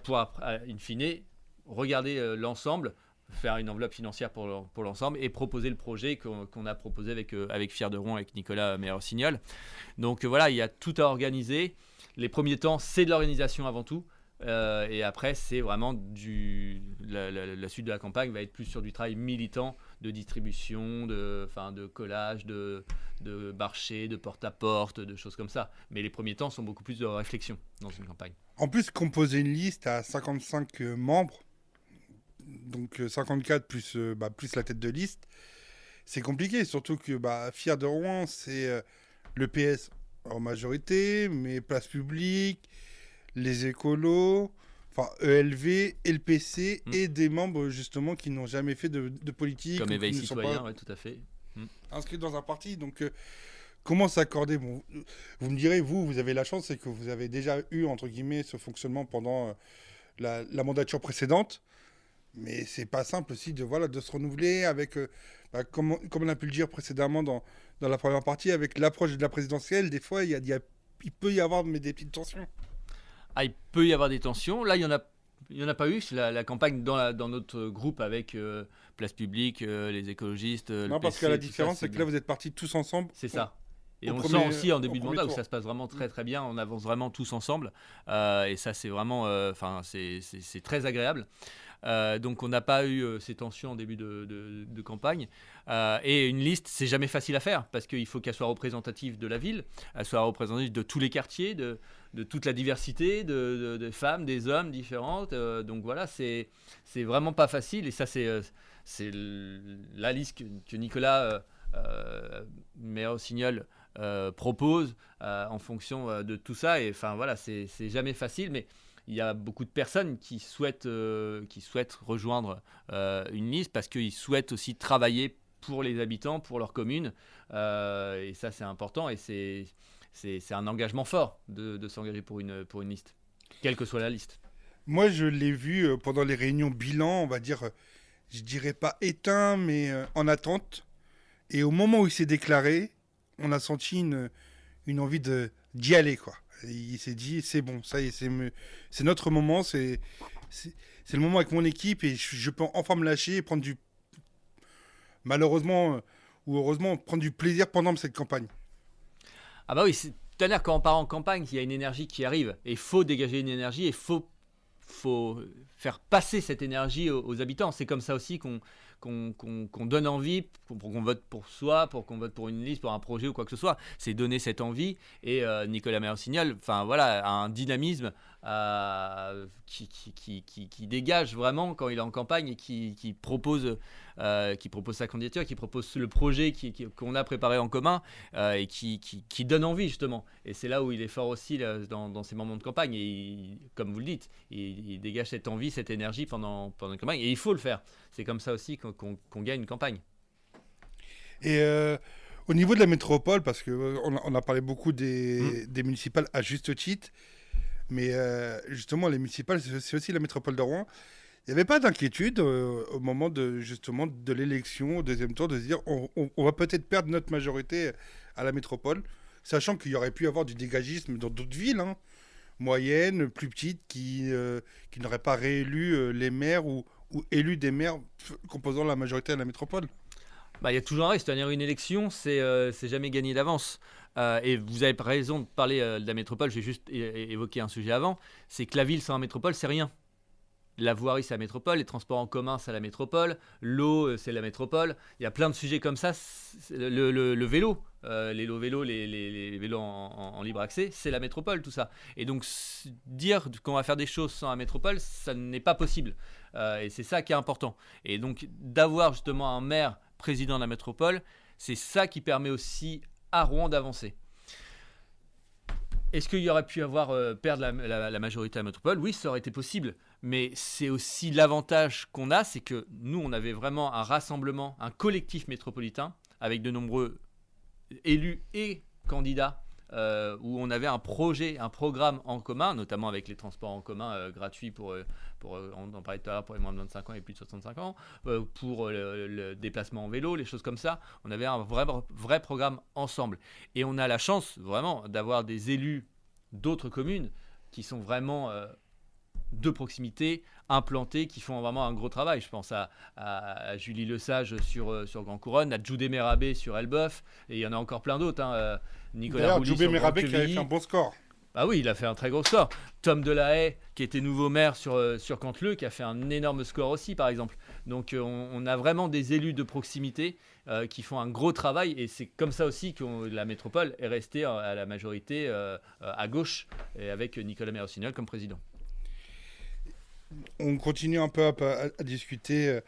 pour, in fine, regarder l'ensemble, faire une enveloppe financière pour l'ensemble et proposer le projet qu'on a proposé avec Fier de Rouen, avec Nicolas Meyer-Rossignol. Donc voilà, il y a tout à organiser. Les premiers temps, c'est de l'organisation avant tout. Et après, c'est vraiment la suite de la campagne va être plus sur du travail militant, de distribution, de collage, de marché, de porte-à-porte, de choses comme ça. Mais les premiers temps sont beaucoup plus de réflexion dans une campagne. En plus, composer une liste à 55 membres, donc 54 plus la tête de liste, c'est compliqué. Surtout que Fier de Rouen, c'est le PS en majorité, mais Place Publique, les écolos, ELV, LPC et des membres justement qui n'ont jamais fait de politique. Comme Éveil Citoyen, oui, tout à fait. Inscrits dans un parti. Donc, comment s'accorder? Bon, vous me direz, vous avez la chance, c'est que vous avez déjà eu, entre guillemets, ce fonctionnement pendant la mandature précédente. Mais c'est pas simple aussi de se renouveler avec, comme on a pu le dire précédemment dans la première partie, avec l'approche de la présidentielle. Des fois, il peut y avoir des petites tensions. Ah, il peut y avoir des tensions. Là, il n'y en a pas eu. C'est la campagne dans notre groupe avec Place Publique, les écologistes. Non, parce que la différence, c'est que là, vous êtes partis tous ensemble. C'est ça. Et on le sent aussi en début de mandat où ça se passe vraiment très très bien. On avance vraiment tous ensemble. Et ça, c'est vraiment c'est très agréable. Donc on n'a pas eu ces tensions en début de campagne. Et une liste, c'est jamais facile à faire parce qu'il faut qu'elle soit représentative de la ville, elle soit représentative de tous les quartiers, de toute la diversité, de femmes, des hommes différentes. Donc voilà, c'est vraiment pas facile. Et ça, c'est la liste que Nicolas Meyer-Rossignol propose en fonction de tout ça. Et enfin voilà, c'est jamais facile, mais il y a beaucoup de personnes qui souhaitent rejoindre une liste parce qu'ils souhaitent aussi travailler pour les habitants, pour leur commune. Et ça, c'est important et c'est un engagement fort de s'engager pour une liste, quelle que soit la liste. Moi, je l'ai vu pendant les réunions bilan, on va dire, je dirais pas éteint, mais en attente. Et au moment où il s'est déclaré, on a senti une envie d'y aller, quoi. Il s'est dit, c'est bon, ça y est, c'est notre moment, c'est le moment avec mon équipe et je peux enfin me lâcher et prendre malheureusement ou heureusement, prendre du plaisir pendant cette campagne. Ah bah oui, c'est-à-dire quand on part en campagne, il y a une énergie qui arrive et il faut dégager une énergie et il faut faire passer cette énergie aux habitants. C'est comme ça aussi qu'on donne envie pour qu'on vote pour soi, pour qu'on vote pour une liste, pour un projet ou quoi que ce soit. C'est donner cette envie. Et Nicolas Meyer-Rossignol, a un dynamisme qui dégage vraiment quand il est en campagne et qui propose sa candidature, qui propose le projet qu'on a préparé en commun et qui donne envie justement. Et c'est là où il est fort aussi dans ses moments de campagne. Et comme vous le dites, il dégage cette envie, cette énergie pendant une campagne. Et il faut le faire. C'est comme ça aussi qu'on gagne une campagne. Et au niveau de la métropole, parce qu'on a parlé beaucoup des municipales à juste titre, mais justement, les municipales, c'est aussi la métropole de Rouen. Il n'y avait pas d'inquiétude au moment de l'élection, au deuxième tour, de se dire on va peut-être perdre notre majorité à la métropole. Sachant qu'il y aurait pu y avoir du dégagisme dans d'autres villes, hein, moyennes, plus petites, qui n'auraient pas réélu les maires ou élu des maires composant la majorité de la métropole. Bah, il y a toujours un risque. C'est-à-dire une élection, c'est jamais gagné d'avance. Et vous avez raison de parler de la métropole. J'ai juste évoqué un sujet avant. C'est que la ville sans la métropole, c'est rien. La voirie, c'est la métropole. Les transports en commun, c'est la métropole. L'eau, c'est la métropole. Il y a plein de sujets comme ça. Le vélo, les vélos, les vélos en libre accès, c'est la métropole, tout ça. Et donc, dire qu'on va faire des choses sans la métropole, ça n'est pas possible. Et c'est ça qui est important. Et donc, d'avoir justement un maire président de la métropole, c'est ça qui permet aussi à Rouen d'avancer. Est-ce qu'il y aurait pu perdre la majorité à la métropole ? Oui, ça aurait été possible. Mais c'est aussi l'avantage qu'on a, c'est que nous, on avait vraiment un rassemblement, un collectif métropolitain avec de nombreux élus et candidats où on avait un projet, un programme en commun, notamment avec les transports en commun gratuits on en parlait tout à l'heure, pour les moins de 25 ans et plus de 65 ans, pour le déplacement en vélo, les choses comme ça. On avait un vrai programme ensemble. Et on a la chance, vraiment, d'avoir des élus d'autres communes qui sont vraiment de proximité, implantés, qui font vraiment un gros travail. Je pense à Julie Lesage sur Grand Couronne, à Djoudé Merabé sur Elbeuf, et il y en a encore plein d'autres. Nicolas Roulis Djoudé sur Merabé qui avait Grande-Quevilly. fait un bon score. Ah oui, il a fait un très gros score. Tom Delahaye, qui était nouveau maire sur Canteleu, qui a fait un énorme score aussi, par exemple. Donc on a vraiment des élus de proximité qui font un gros travail, et c'est comme ça aussi que la métropole est restée à la majorité à gauche, et avec Nicolas Mérossignol comme président. On continue un peu à discuter,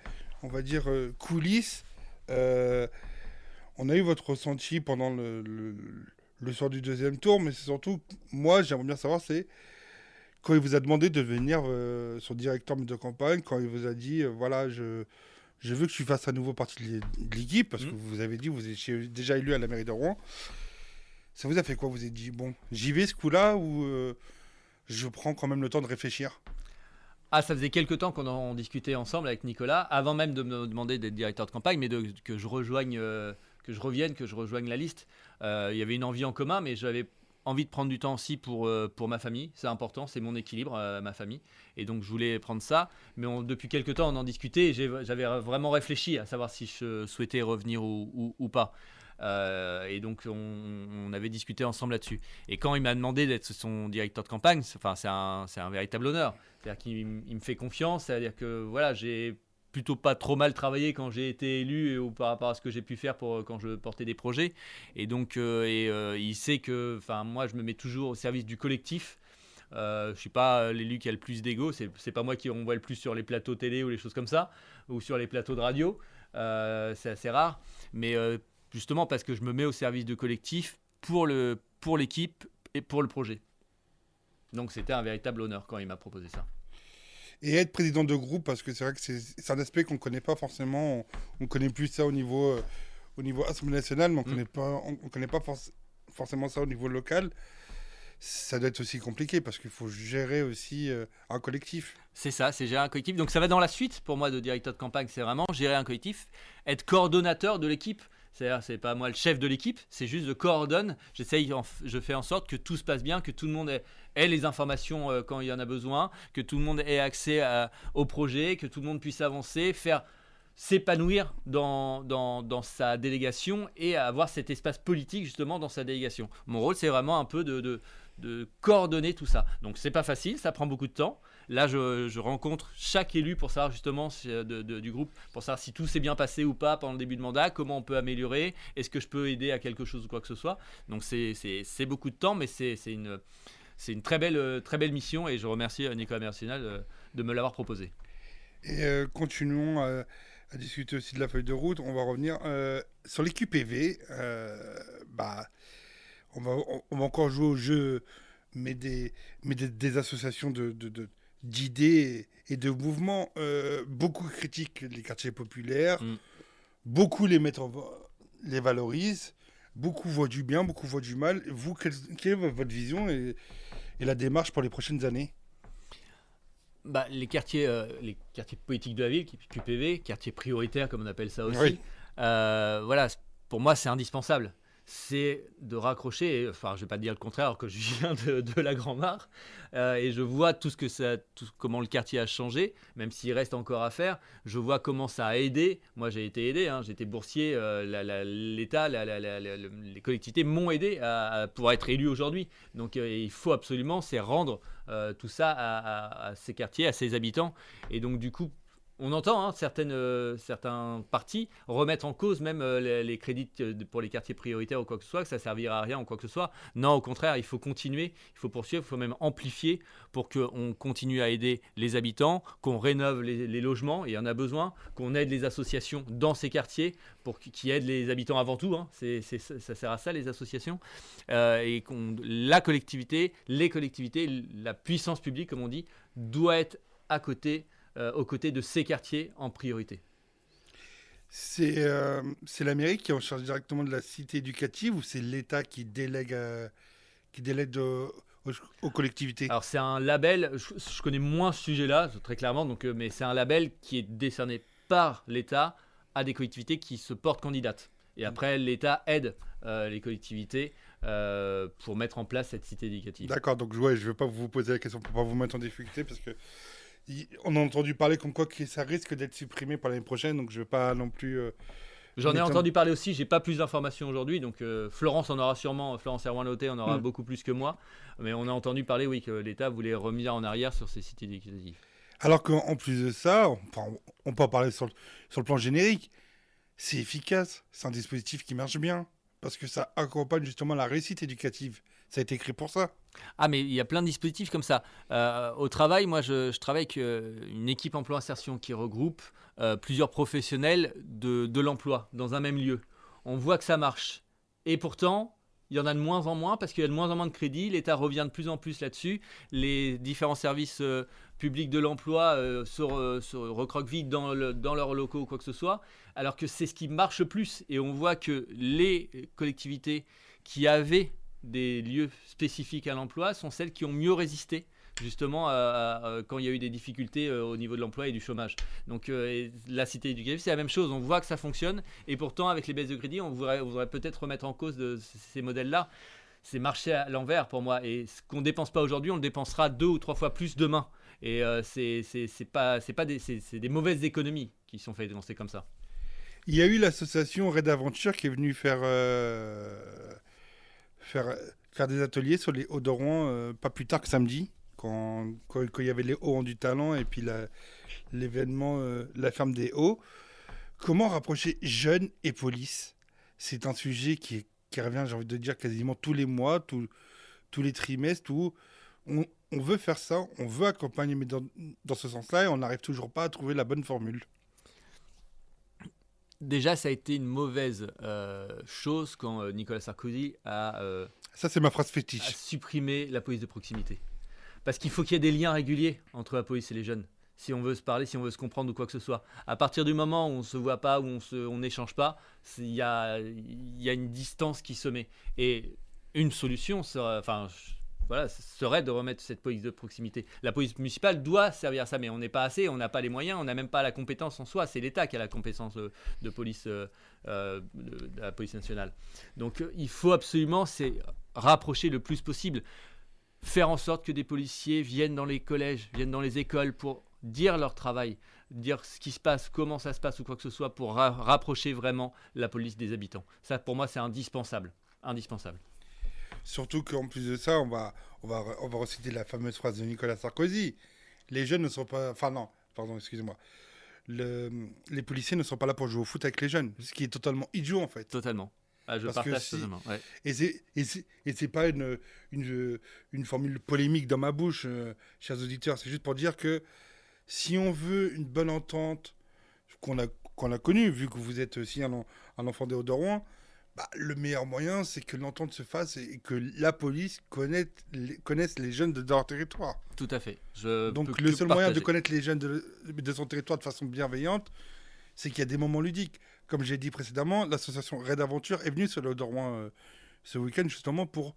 on va dire, coulisses. On a eu votre ressenti pendant le soir du deuxième tour, mais c'est surtout, moi, j'aimerais bien savoir, c'est quand il vous a demandé de devenir son directeur de campagne, quand il vous a dit, voilà, je veux que tu fasses à nouveau partie de l'équipe, parce que vous avez dit, vous étiez déjà élu à la mairie de Rouen. Ça vous a fait quoi ? Vous avez dit, bon, j'y vais ce coup-là, ou je prends quand même le temps de réfléchir ? Ah, ça faisait quelques temps qu'on en discutait ensemble avec Nicolas, avant même de me demander d'être directeur de campagne, mais que je rejoigne la liste. Il y avait une envie en commun, mais j'avais envie de prendre du temps aussi pour ma famille. C'est important, c'est mon équilibre, ma famille. Et donc, je voulais prendre ça. Mais depuis quelques temps, on en discutait et j'avais vraiment réfléchi à savoir si je souhaitais revenir ou pas. Et donc, on avait discuté ensemble là-dessus. Et quand il m'a demandé d'être son directeur de campagne, c'est un véritable honneur. C'est-à-dire qu'il me fait confiance. C'est-à-dire que voilà, j'ai plutôt pas trop mal travaillé quand j'ai été élu ou par rapport à ce que j'ai pu faire quand je portais des projets. Et donc, il sait que moi, je me mets toujours au service du collectif. Je suis pas l'élu qui a le plus d'ego. C'est pas moi qui on voit le plus sur les plateaux télé ou les choses comme ça, ou sur les plateaux de radio. C'est assez rare. Mais justement parce que je me mets au service du collectif pour l'équipe et pour le projet. Donc c'était un véritable honneur quand il m'a proposé ça. Et être président de groupe, parce que c'est vrai que c'est un aspect qu'on ne connaît pas forcément. On connaît plus ça au niveau Assemblée nationale, mais on connaît pas forcément ça au niveau local. Ça doit être aussi compliqué parce qu'il faut gérer aussi un collectif. C'est ça, c'est gérer un collectif. Donc ça va dans la suite pour moi de directeur de campagne, c'est vraiment gérer un collectif, être coordonnateur de l'équipe. C'est-à-dire, c'est pas moi le chef de l'équipe, c'est juste je coordonne. Je fais en sorte que tout se passe bien, que tout le monde ait les informations quand il y en a besoin, que tout le monde ait accès au projet, que tout le monde puisse avancer, s'épanouir dans sa délégation et avoir cet espace politique justement dans sa délégation. Mon rôle, c'est vraiment un peu de coordonner tout ça. Donc c'est pas facile, ça prend beaucoup de temps. Là, je rencontre chaque élu pour savoir justement du groupe, pour savoir si tout s'est bien passé ou pas pendant le début de mandat, comment on peut améliorer, est-ce que je peux aider à quelque chose ou quoi que ce soit. Donc c'est beaucoup de temps, mais c'est une très belle mission et je remercie Nicolas Mérossignol de me l'avoir proposé. Et continuons à discuter aussi de la feuille de route. On va revenir sur les QPV. On va encore jouer au jeu, mais des associations d'idées et de mouvements. Beaucoup critiquent les quartiers populaires, beaucoup les valorisent, beaucoup voient du bien, beaucoup voient du mal. Vous, quelle est votre vision et la démarche pour les prochaines années ? Les quartiers politiques de la ville, QPV, quartiers prioritaires comme on appelle ça aussi, Oui. voilà, pour moi c'est indispensable. c'est de raccrocher, enfin je vais pas dire le contraire alors que je viens de la Grand-Mare, et je vois comment le quartier a changé, même s'il reste encore à faire, je vois comment ça a aidé, moi j'ai été aidé, hein, j'étais boursier, l'État, les collectivités m'ont aidé à pouvoir être élu aujourd'hui, donc il faut absolument c'est rendre tout ça à ces quartiers, à ces habitants, et donc du coup on entend certains partis remettre en cause même les crédits pour les quartiers prioritaires ou quoi que ce soit, que ça ne servira à rien ou quoi que ce soit. Non, au contraire, il faut continuer, il faut poursuivre, il faut même amplifier pour qu'on continue à aider les habitants, qu'on rénove les logements, il y en a besoin, qu'on aide les associations dans ces quartiers qui aident les habitants avant tout. Hein. Ça sert à ça, les associations. Et la collectivité, les collectivités, la puissance publique, comme on dit, doit être aux côtés de ces quartiers en priorité. C'est la mairie qui est en charge directement de la cité éducative ou c'est l'État qui délègue aux collectivités? Alors c'est un label, je connais moins ce sujet-là, très clairement, mais c'est un label qui est décerné par l'État à des collectivités qui se portent candidates. Et après, l'État aide les collectivités pour mettre en place cette cité éducative. D'accord, donc je ne veux pas vous poser la question pour ne pas vous mettre en difficulté parce que on a entendu parler comme quoi que ça risque d'être supprimé pour l'année prochaine, donc je ne veux pas non plus... J'en ai entendu parler aussi, j'ai pas plus d'informations aujourd'hui, donc Florence Herouin-Lauté en aura beaucoup plus que moi, mais on a entendu parler, oui, que l'État voulait revenir en arrière sur ces cités éducatives. Alors qu'en plus de ça, on peut en parler sur le plan générique, c'est efficace, c'est un dispositif qui marche bien, parce que ça accompagne justement la réussite éducative. Ça a été écrit pour ça. Ah, mais il y a plein de dispositifs comme ça. Au travail, moi, je travaille avec une équipe emploi-insertion qui regroupe plusieurs professionnels de l'emploi dans un même lieu. On voit que ça marche. Et pourtant, il y en a de moins en moins parce qu'il y a de moins en moins de crédits. L'État revient de plus en plus là-dessus. Les différents services publics de l'emploi se recroquevillent dans leurs locaux ou quoi que ce soit. Alors que c'est ce qui marche le plus. Et on voit que les collectivités qui avaient des lieux spécifiques à l'emploi sont celles qui ont mieux résisté justement quand il y a eu des difficultés au niveau de l'emploi et du chômage. Donc la cité éducative, c'est la même chose, on voit que ça fonctionne et pourtant avec les baisses de crédit, on voudrait peut-être remettre en cause ces modèles-là. C'est marcher à l'envers pour moi et ce qu'on ne dépense pas aujourd'hui, on le dépensera 2 ou 3 fois plus demain et c'est des mauvaises économies qui sont faites c'est comme ça. Il y a eu l'association Red Aventure qui est venue faire des ateliers sur les hauts de Rouen, pas plus tard que samedi, quand il y avait les hauts du talent et puis l'événement La ferme des hauts. Comment rapprocher jeunes et police? C'est un sujet qui revient, j'ai envie de dire, quasiment tous les mois, tous les trimestres, où on veut faire ça, on veut accompagner, mais dans ce sens-là, et on n'arrive toujours pas à trouver la bonne formule. Déjà, ça a été une mauvaise chose quand Nicolas Sarkozy ça, c'est ma phrase fétiche. A supprimé la police de proximité. Parce qu'il faut qu'il y ait des liens réguliers entre la police et les jeunes. Si on veut se parler, si on veut se comprendre ou quoi que ce soit. À partir du moment où on ne se voit pas, où on n'échange pas, il y a une distance qui se met. Et une solution serait de remettre cette police de proximité. La police municipale doit servir à ça, mais on n'est pas assez, on n'a pas les moyens, on n'a même pas la compétence en soi. C'est l'État qui a la compétence de police, de la police nationale. Donc il faut absolument rapprocher le plus possible. Faire en sorte que des policiers viennent dans les collèges, viennent dans les écoles pour dire leur travail, dire ce qui se passe, comment ça se passe ou quoi que ce soit pour rapprocher vraiment la police des habitants. Ça, pour moi, c'est indispensable. Indispensable. Surtout qu'en plus de ça, on va reciter la fameuse phrase de Nicolas Sarkozy. Les jeunes ne sont pas... Enfin non, pardon, excusez-moi. Les policiers ne sont pas là pour jouer au foot avec les jeunes, ce qui est totalement idiot en fait. Totalement. Je partage totalement. Ouais. Et c'est pas une formule polémique dans ma bouche, chers auditeurs. C'est juste pour dire que si on veut une bonne entente qu'on a connue, vu que vous êtes aussi un enfant des Hauts-de-Rouen, le meilleur moyen, c'est que l'entente se fasse et que la police connaisse les jeunes de leur territoire. Tout à fait. Donc le seul moyen de connaître les jeunes de son territoire de façon bienveillante, c'est qu'il y a des moments ludiques. Comme j'ai dit précédemment, l'association Red Aventure est venue sur le Hauts-de-Rouen ce week-end justement pour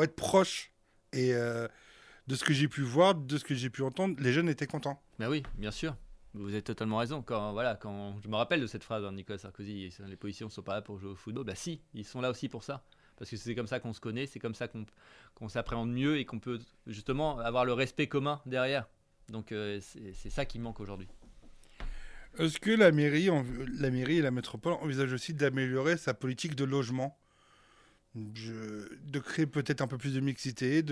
être proche. Et de ce que j'ai pu voir, de ce que j'ai pu entendre, les jeunes étaient contents. Ben oui, bien sûr. Vous avez totalement raison. Quand je me rappelle de cette phrase de Nicolas Sarkozy, les policiers ne sont pas là pour jouer au football. Bah si, ils sont là aussi pour ça. Parce que c'est comme ça qu'on se connaît, c'est comme ça qu'on s'appréhende mieux et qu'on peut justement avoir le respect commun derrière. Donc c'est ça qui manque aujourd'hui. Est-ce que la mairie et la métropole envisagent aussi d'améliorer sa politique de logement, de créer peut-être un peu plus de mixité,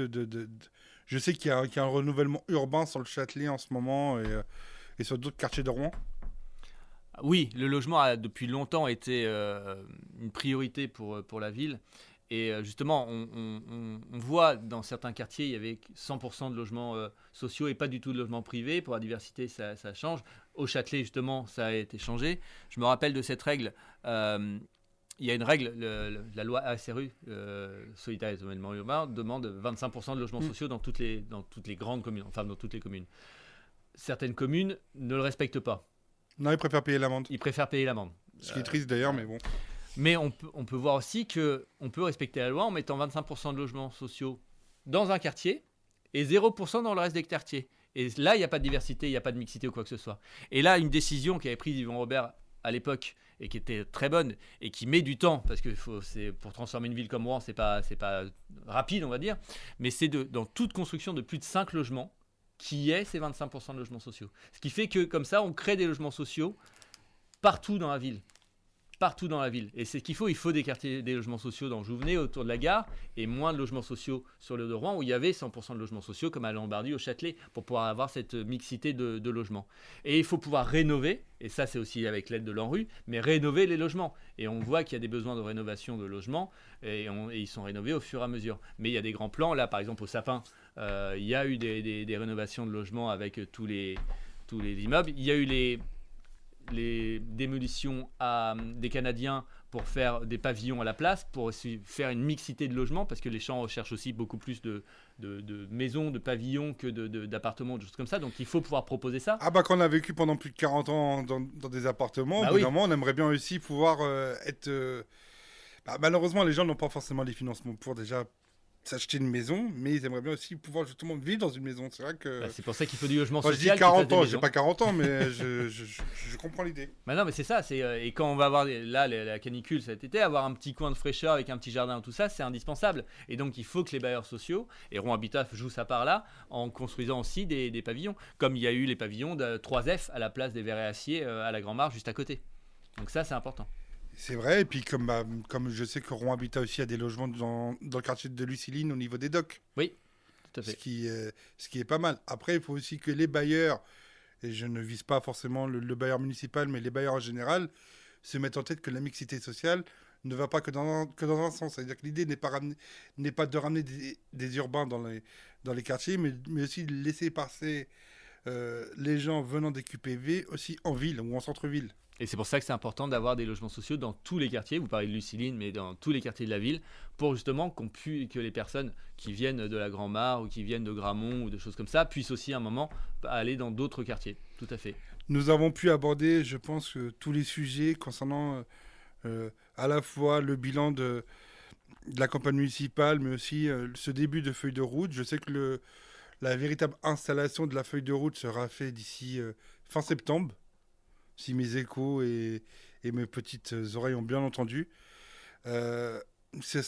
je sais qu'il y a un renouvellement urbain sur le Châtelet en ce moment et sur d'autres quartiers de Rouen. Oui, le logement a depuis longtemps été une priorité pour la ville. Et justement, on voit dans certains quartiers, il y avait 100% de logements sociaux et pas du tout de logements privés. Pour la diversité, ça change. Au Châtelet, justement, ça a été changé. Je me rappelle de cette règle. Il y a une règle, la loi ASRU, Solidarité et Aménagement Urbain, demande 25% de logements sociaux dans toutes les grandes communes, enfin dans toutes les communes. Certaines communes ne le respectent pas. Non, ils préfèrent payer l'amende. Ils préfèrent payer l'amende. Ce qui est triste d'ailleurs, mais bon. Mais on peut voir aussi qu'on peut respecter la loi en mettant 25% de logements sociaux dans un quartier et 0% dans le reste des quartiers. Et là, il n'y a pas de diversité, il n'y a pas de mixité ou quoi que ce soit. Et là, une décision qu'avait prise Yvon Robert à l'époque et qui était très bonne et qui met du temps, parce que c'est pour transformer une ville comme Rouen, c'est pas rapide, on va dire, mais c'est dans toute construction de plus de 5 logements qu'il y ait ces 25% de logements sociaux. Ce qui fait que comme ça, on crée des logements sociaux partout dans la ville. Partout dans la ville. Et c'est ce qu'il faut. Il faut des logements sociaux dans Jouvenet, autour de la gare, et moins de logements sociaux sur le de Rouen, où il y avait 100% de logements sociaux, comme à Lombardie, au Châtelet, pour pouvoir avoir cette mixité de logements. Et il faut pouvoir rénover, et ça c'est aussi avec l'aide de l'ANRU, mais rénover les logements. Et on voit qu'il y a des besoins de rénovation de logements, et ils sont rénovés au fur et à mesure. Mais il y a des grands plans. Là, par exemple, au Sapin, il y a eu des rénovations de logements avec tous les immeubles. Il y a eu les démolitions des Canadiens pour faire des pavillons à la place, pour aussi faire une mixité de logements, parce que les champs recherchent aussi beaucoup plus de maisons, de pavillons que d'appartements, de choses comme ça. Donc il faut pouvoir proposer ça. Ah bah quand on a vécu pendant plus de 40 ans dans des appartements, Bah au bout oui. d'un moment, on aimerait bien aussi pouvoir être... malheureusement, les gens n'ont pas forcément les financements pour déjà s'acheter une maison, mais ils aimeraient bien aussi pouvoir justement vivre dans une maison. C'est vrai que... C'est pour ça qu'il faut du logement Quand je social. dis 40 qui fasse des ans, maisons. j'ai pas 40 ans, mais je comprends l'idée. Bah non, mais c'est ça. Et quand on va avoir la canicule cet été, avoir un petit coin de fraîcheur avec un petit jardin, tout ça, c'est indispensable. Et donc il faut que les bailleurs sociaux, et Rouen Habitat joue sa part là, en construisant aussi des pavillons, comme il y a eu les pavillons de 3F à la place des verres et acier à la Grand Marche juste à côté. Donc ça, c'est important. C'est vrai, et puis comme je sais que Rouen Habitat aussi a des logements dans le quartier de Luciline au niveau des docks. Oui, tout à fait. Ce qui est pas mal. Après, il faut aussi que les bailleurs, et je ne vise pas forcément le bailleur municipal, mais les bailleurs en général, se mettent en tête que la mixité sociale ne va pas que dans un sens. C'est-à-dire que l'idée n'est pas de ramener des urbains dans les quartiers, mais aussi de laisser passer les gens venant des QPV aussi en ville ou en centre-ville. Et c'est pour ça que c'est important d'avoir des logements sociaux dans tous les quartiers. Vous parlez de Luciline, mais dans tous les quartiers de la ville, pour justement que les personnes qui viennent de la Grand-Mare ou qui viennent de Gramont ou de choses comme ça puissent aussi à un moment aller dans d'autres quartiers. Tout à fait. Nous avons pu aborder, je pense, tous les sujets concernant à la fois le bilan de la campagne municipale, mais aussi ce début de feuille de route. Je sais que la véritable installation de la feuille de route sera faite d'ici fin septembre, si mes échos et mes petites oreilles ont bien entendu. C'est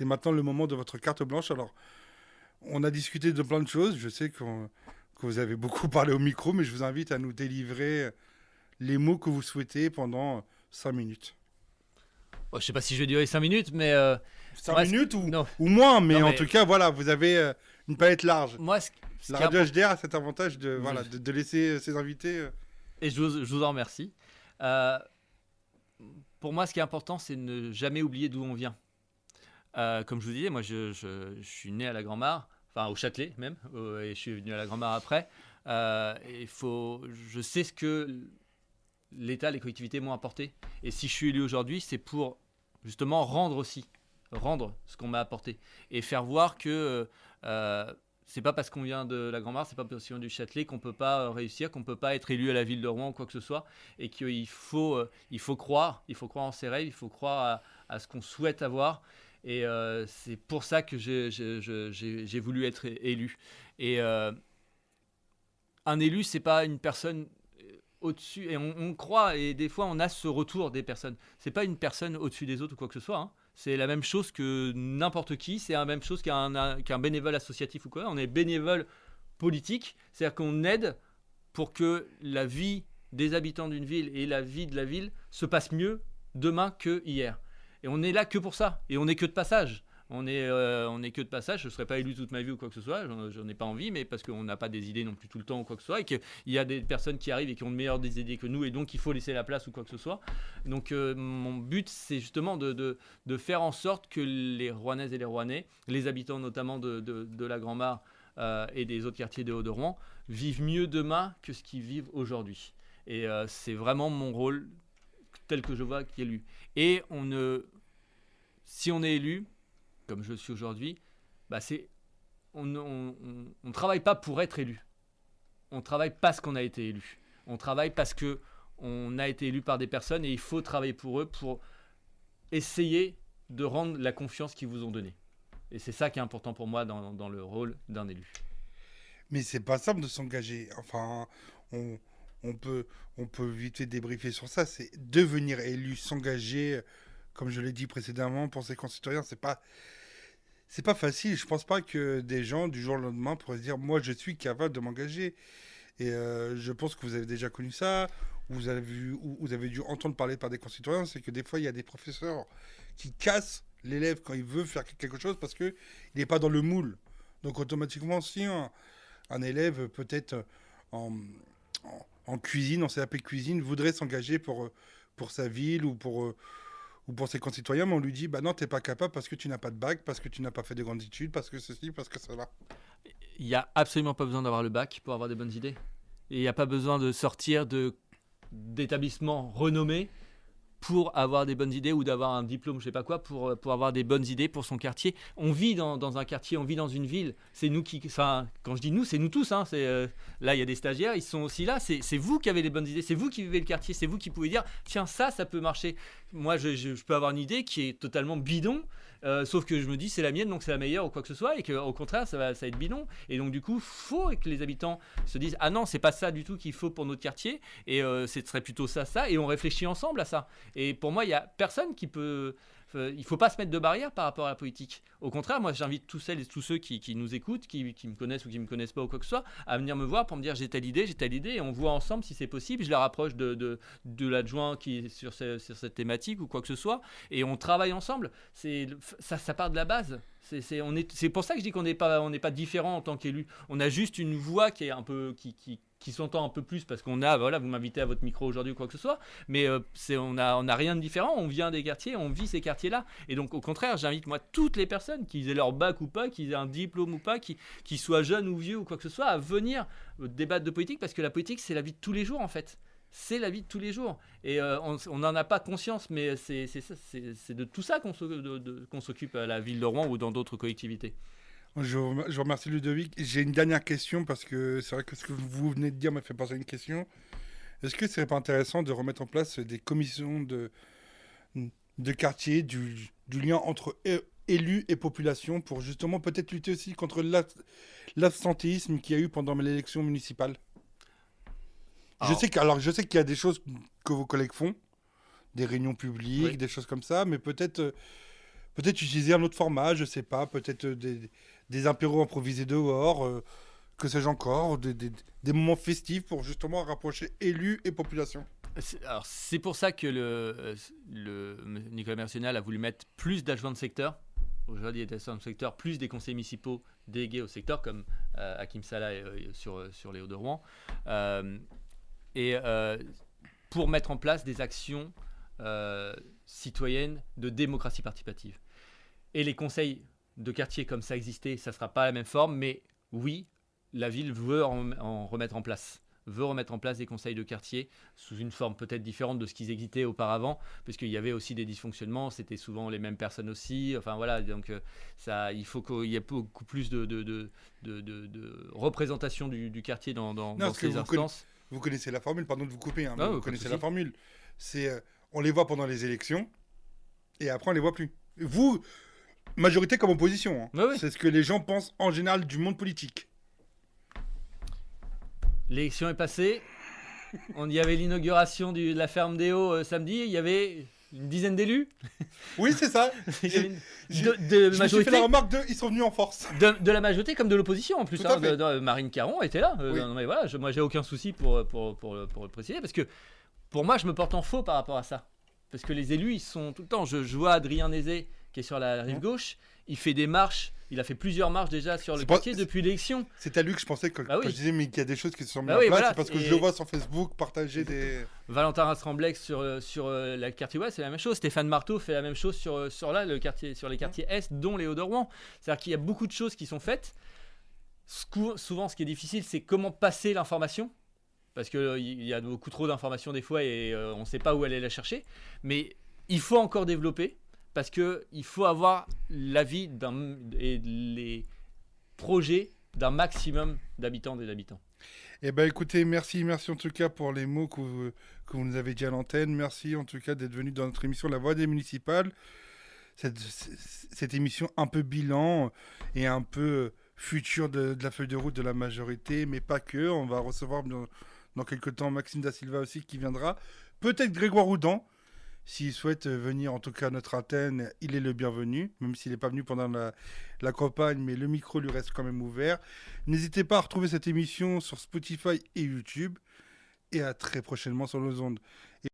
maintenant le moment de votre carte blanche. Alors, on a discuté de plein de choses. Je sais que vous avez beaucoup parlé au micro, mais je vous invite à nous délivrer les mots que vous souhaitez pendant 5 minutes. Je ne sais pas si je vais durer 5 minutes, mais... 5 minutes ou moins, mais en tout cas, voilà, vous avez une palette large. Moi, la radio HDR a cet avantage de laisser ses invités... Et je vous en remercie. Pour moi, ce qui est important, c'est de ne jamais oublier d'où on vient. Comme je vous disais, moi, je suis né à la Grand-Mare, enfin au Châtelet même, et je suis venu à la Grand-Mare après. Je sais ce que l'État, les collectivités m'ont apporté. Et si je suis élu aujourd'hui, c'est pour justement rendre ce qu'on m'a apporté. Et faire voir que... c'est pas parce qu'on vient de la Grand-Mare, c'est pas parce qu'on vient du Châtelet qu'on peut pas réussir, qu'on peut pas être élu à la ville de Rouen ou quoi que ce soit, et qu'il faut croire en ses rêves, il faut croire à ce qu'on souhaite avoir, et c'est pour ça que j'ai voulu être élu. Et un élu, c'est pas une personne au-dessus, et on croit, et des fois on a ce retour des personnes. C'est pas une personne au-dessus des autres ou quoi que ce soit. Hein. C'est la même chose que n'importe qui. C'est la même chose qu'un bénévole associatif ou quoi. On est bénévole politique, c'est-à-dire qu'on aide pour que la vie des habitants d'une ville et la vie de la ville se passe mieux demain que hier. Et on est là que pour ça. Et on n'est que de passage. On est que de passage. Je ne serai pas élu toute ma vie ou quoi que ce soit. J'en ai pas envie, mais parce qu'on n'a pas des idées non plus tout le temps ou quoi que ce soit. Et qu'il y a des personnes qui arrivent et qui ont de meilleures des idées que nous. Et donc, il faut laisser la place ou quoi que ce soit. Donc, mon but, c'est justement de faire en sorte que les Rouennaises et les Rouennais, les habitants notamment de la Grand-Mare et des autres quartiers des Hauts-de-Rouen, vivent mieux demain que ce qu'ils vivent aujourd'hui. Et c'est vraiment mon rôle tel que je vois qu'élu. Et si on est élu, comme je suis aujourd'hui, bah on ne travaille pas pour être élu. On travaille parce qu'on a été élu. On travaille parce qu'on a été élu par des personnes et il faut travailler pour eux pour essayer de rendre la confiance qu'ils vous ont donnée. Et c'est ça qui est important pour moi dans le rôle d'un élu. Mais c'est pas simple de s'engager. Enfin, on peut vite fait débriefer sur ça. C'est devenir élu, s'engager, comme je l'ai dit précédemment, pour ses concitoyens, c'est pas facile. Je pense pas que des gens du jour au lendemain pourraient se dire moi je suis capable de m'engager. Et je pense que vous avez déjà connu ça. Vous avez dû entendre parler par des concitoyens. C'est que des fois il y a des professeurs qui cassent l'élève quand il veut faire quelque chose parce que il n'est pas dans le moule. Donc automatiquement si un élève peut-être en cuisine, en CAP cuisine, voudrait s'engager pour sa ville ou pour ses concitoyens, mais on lui dit bah non, t'es pas capable parce que tu n'as pas de bac, parce que tu n'as pas fait de grandes études, parce que ceci, parce que ça va. Il n'y a absolument pas besoin d'avoir le bac pour avoir des bonnes idées. Et il n'y a pas besoin de sortir d'établissements renommés pour avoir des bonnes idées ou d'avoir un diplôme, je sais pas quoi, pour avoir des bonnes idées pour son quartier. On vit dans un quartier, on vit dans une ville. C'est nous quand je dis nous, c'est nous tous. Hein, là, il y a des stagiaires, ils sont aussi là. C'est vous qui avez les bonnes idées, c'est vous qui vivez le quartier, c'est vous qui pouvez dire tiens, ça peut marcher. Moi, je peux avoir une idée qui est totalement bidon. Sauf que je me dis c'est la mienne donc c'est la meilleure ou quoi que ce soit et qu'au contraire ça va être bidon et donc du coup faut que les habitants se disent ah non c'est pas ça du tout qu'il faut pour notre quartier et ce serait plutôt ça et on réfléchit ensemble à ça et pour moi il y a personne qui peut il faut pas se mettre de barrière par rapport à la politique. Au contraire, moi j'invite tous celles et tous ceux qui nous écoutent, qui me connaissent ou qui me connaissent pas ou quoi que ce soit, à venir me voir pour me dire j'ai telle idée et on voit ensemble si c'est possible. Je les rapproche de l'adjoint qui est sur cette thématique ou quoi que ce soit et on travaille ensemble. Ça part de la base. C'est pour ça que je dis qu'on n'est pas différent en tant qu'élu. On a juste une voix qui est un peu qui s'entend un peu plus parce qu'on a vous m'invitez à votre micro aujourd'hui ou quoi que ce soit, mais on a rien de différent. On vient des quartiers, on vit ces quartiers-là et donc au contraire j'invite moi toutes les personnes qui aient leur bac ou pas, qui aient un diplôme ou pas, qui soient jeunes ou vieux ou quoi que ce soit à venir débattre de politique parce que la politique c'est la vie de tous les jours en fait. C'est la vie de tous les jours. Et on n'en a pas conscience, mais c'est de tout ça qu'on s'occupe à la ville de Rouen ou dans d'autres collectivités. Je vous remercie Ludovic. J'ai une dernière question parce que c'est vrai que ce que vous venez de dire m'a fait penser à une question. Est-ce que ce serait pas intéressant de remettre en place des commissions de quartier, du lien entre élus et population pour justement peut-être lutter aussi contre l'absentéisme qu'il y a eu pendant l'élection municipale? Je sais qu'il y a des choses que vos collègues font, des réunions publiques, oui. Des choses comme ça, mais peut-être utiliser un autre format, je sais pas, peut-être des apéros improvisés dehors, que sais-je encore, des moments festifs pour justement rapprocher élus et population. Alors c'est pour ça que Nicolas Mercenal a voulu mettre plus d'adjoints de secteur. Aujourd'hui, il y a des adjoints de secteur, plus des conseillers municipaux délégués au secteur, comme Hakim Salah sur les Hauts-de-Rouen. Et pour mettre en place des actions citoyennes de démocratie participative. Et les conseils de quartier comme ça existait, ça ne sera pas la même forme, mais oui, la ville veut en remettre en place. Veut remettre en place des conseils de quartier sous une forme peut-être différente de ce qu'ils existaient auparavant, parce qu'il y avait aussi des dysfonctionnements, c'était souvent les mêmes personnes aussi, enfin voilà, donc il faut qu'il y ait beaucoup plus de représentation du quartier dans ces instances. Vous connaissez la formule, pardon de vous couper, hein, vous connaissez la formule. C'est on les voit pendant les élections et après on les voit plus. Vous, majorité comme opposition, hein. Oui. C'est ce que les gens pensent en général du monde politique. L'élection est passée. Il y avait l'inauguration de la ferme des Hauts samedi. Il y avait une dizaine d'élus. Oui, c'est ça. Il y avait J'ai- de Je me suis majorité. fait la remarque ils sont venus en force. De la majorité comme de l'opposition en plus. Tout à fait. Marine Caron était là. Oui. Non, mais voilà, moi j'ai aucun souci pour le préciser parce que pour moi je me porte en faux par rapport à ça. Parce que les élus ils sont tout le temps. Je vois Adrien Nézet qui est sur la rive gauche. Il fait des marches. Il a fait plusieurs marches déjà sur le C'est pas- quartier depuis l'élection. C'est à lui que je pensais Bah oui. quand je disais mais qu'il y a des choses qui se sont mises Bah en oui, place, voilà. c'est parce que Et- je le vois sur Facebook partager des... Valentin Rastramblex sur la quartier ouest, c'est la même chose. Stéphane Marteau fait la même chose sur les quartiers est, dont les Hauts-de-Rouen. C'est-à-dire qu'il y a beaucoup de choses qui sont faites. Souvent, ce qui est difficile, c'est comment passer l'information. Parce qu'il y a beaucoup trop d'informations des fois et on ne sait pas où aller la chercher. Mais il faut encore développer parce qu'il faut avoir l'avis et les projets d'un maximum d'habitants et d'habitants. Eh ben écoutez, merci en tout cas pour les mots que vous nous avez dit à l'antenne. Merci en tout cas d'être venu dans notre émission La Voix des municipales. Cette émission un peu bilan et un peu futur de la feuille de route de la majorité, mais pas que. On va recevoir dans quelques temps Maxime Da Silva aussi qui viendra. Peut-être Grégoire Houdan. S'il souhaite venir en tout cas à notre antenne, il est le bienvenu, même s'il n'est pas venu pendant la campagne, mais le micro lui reste quand même ouvert. N'hésitez pas à retrouver cette émission sur Spotify et YouTube, et à très prochainement sur nos ondes.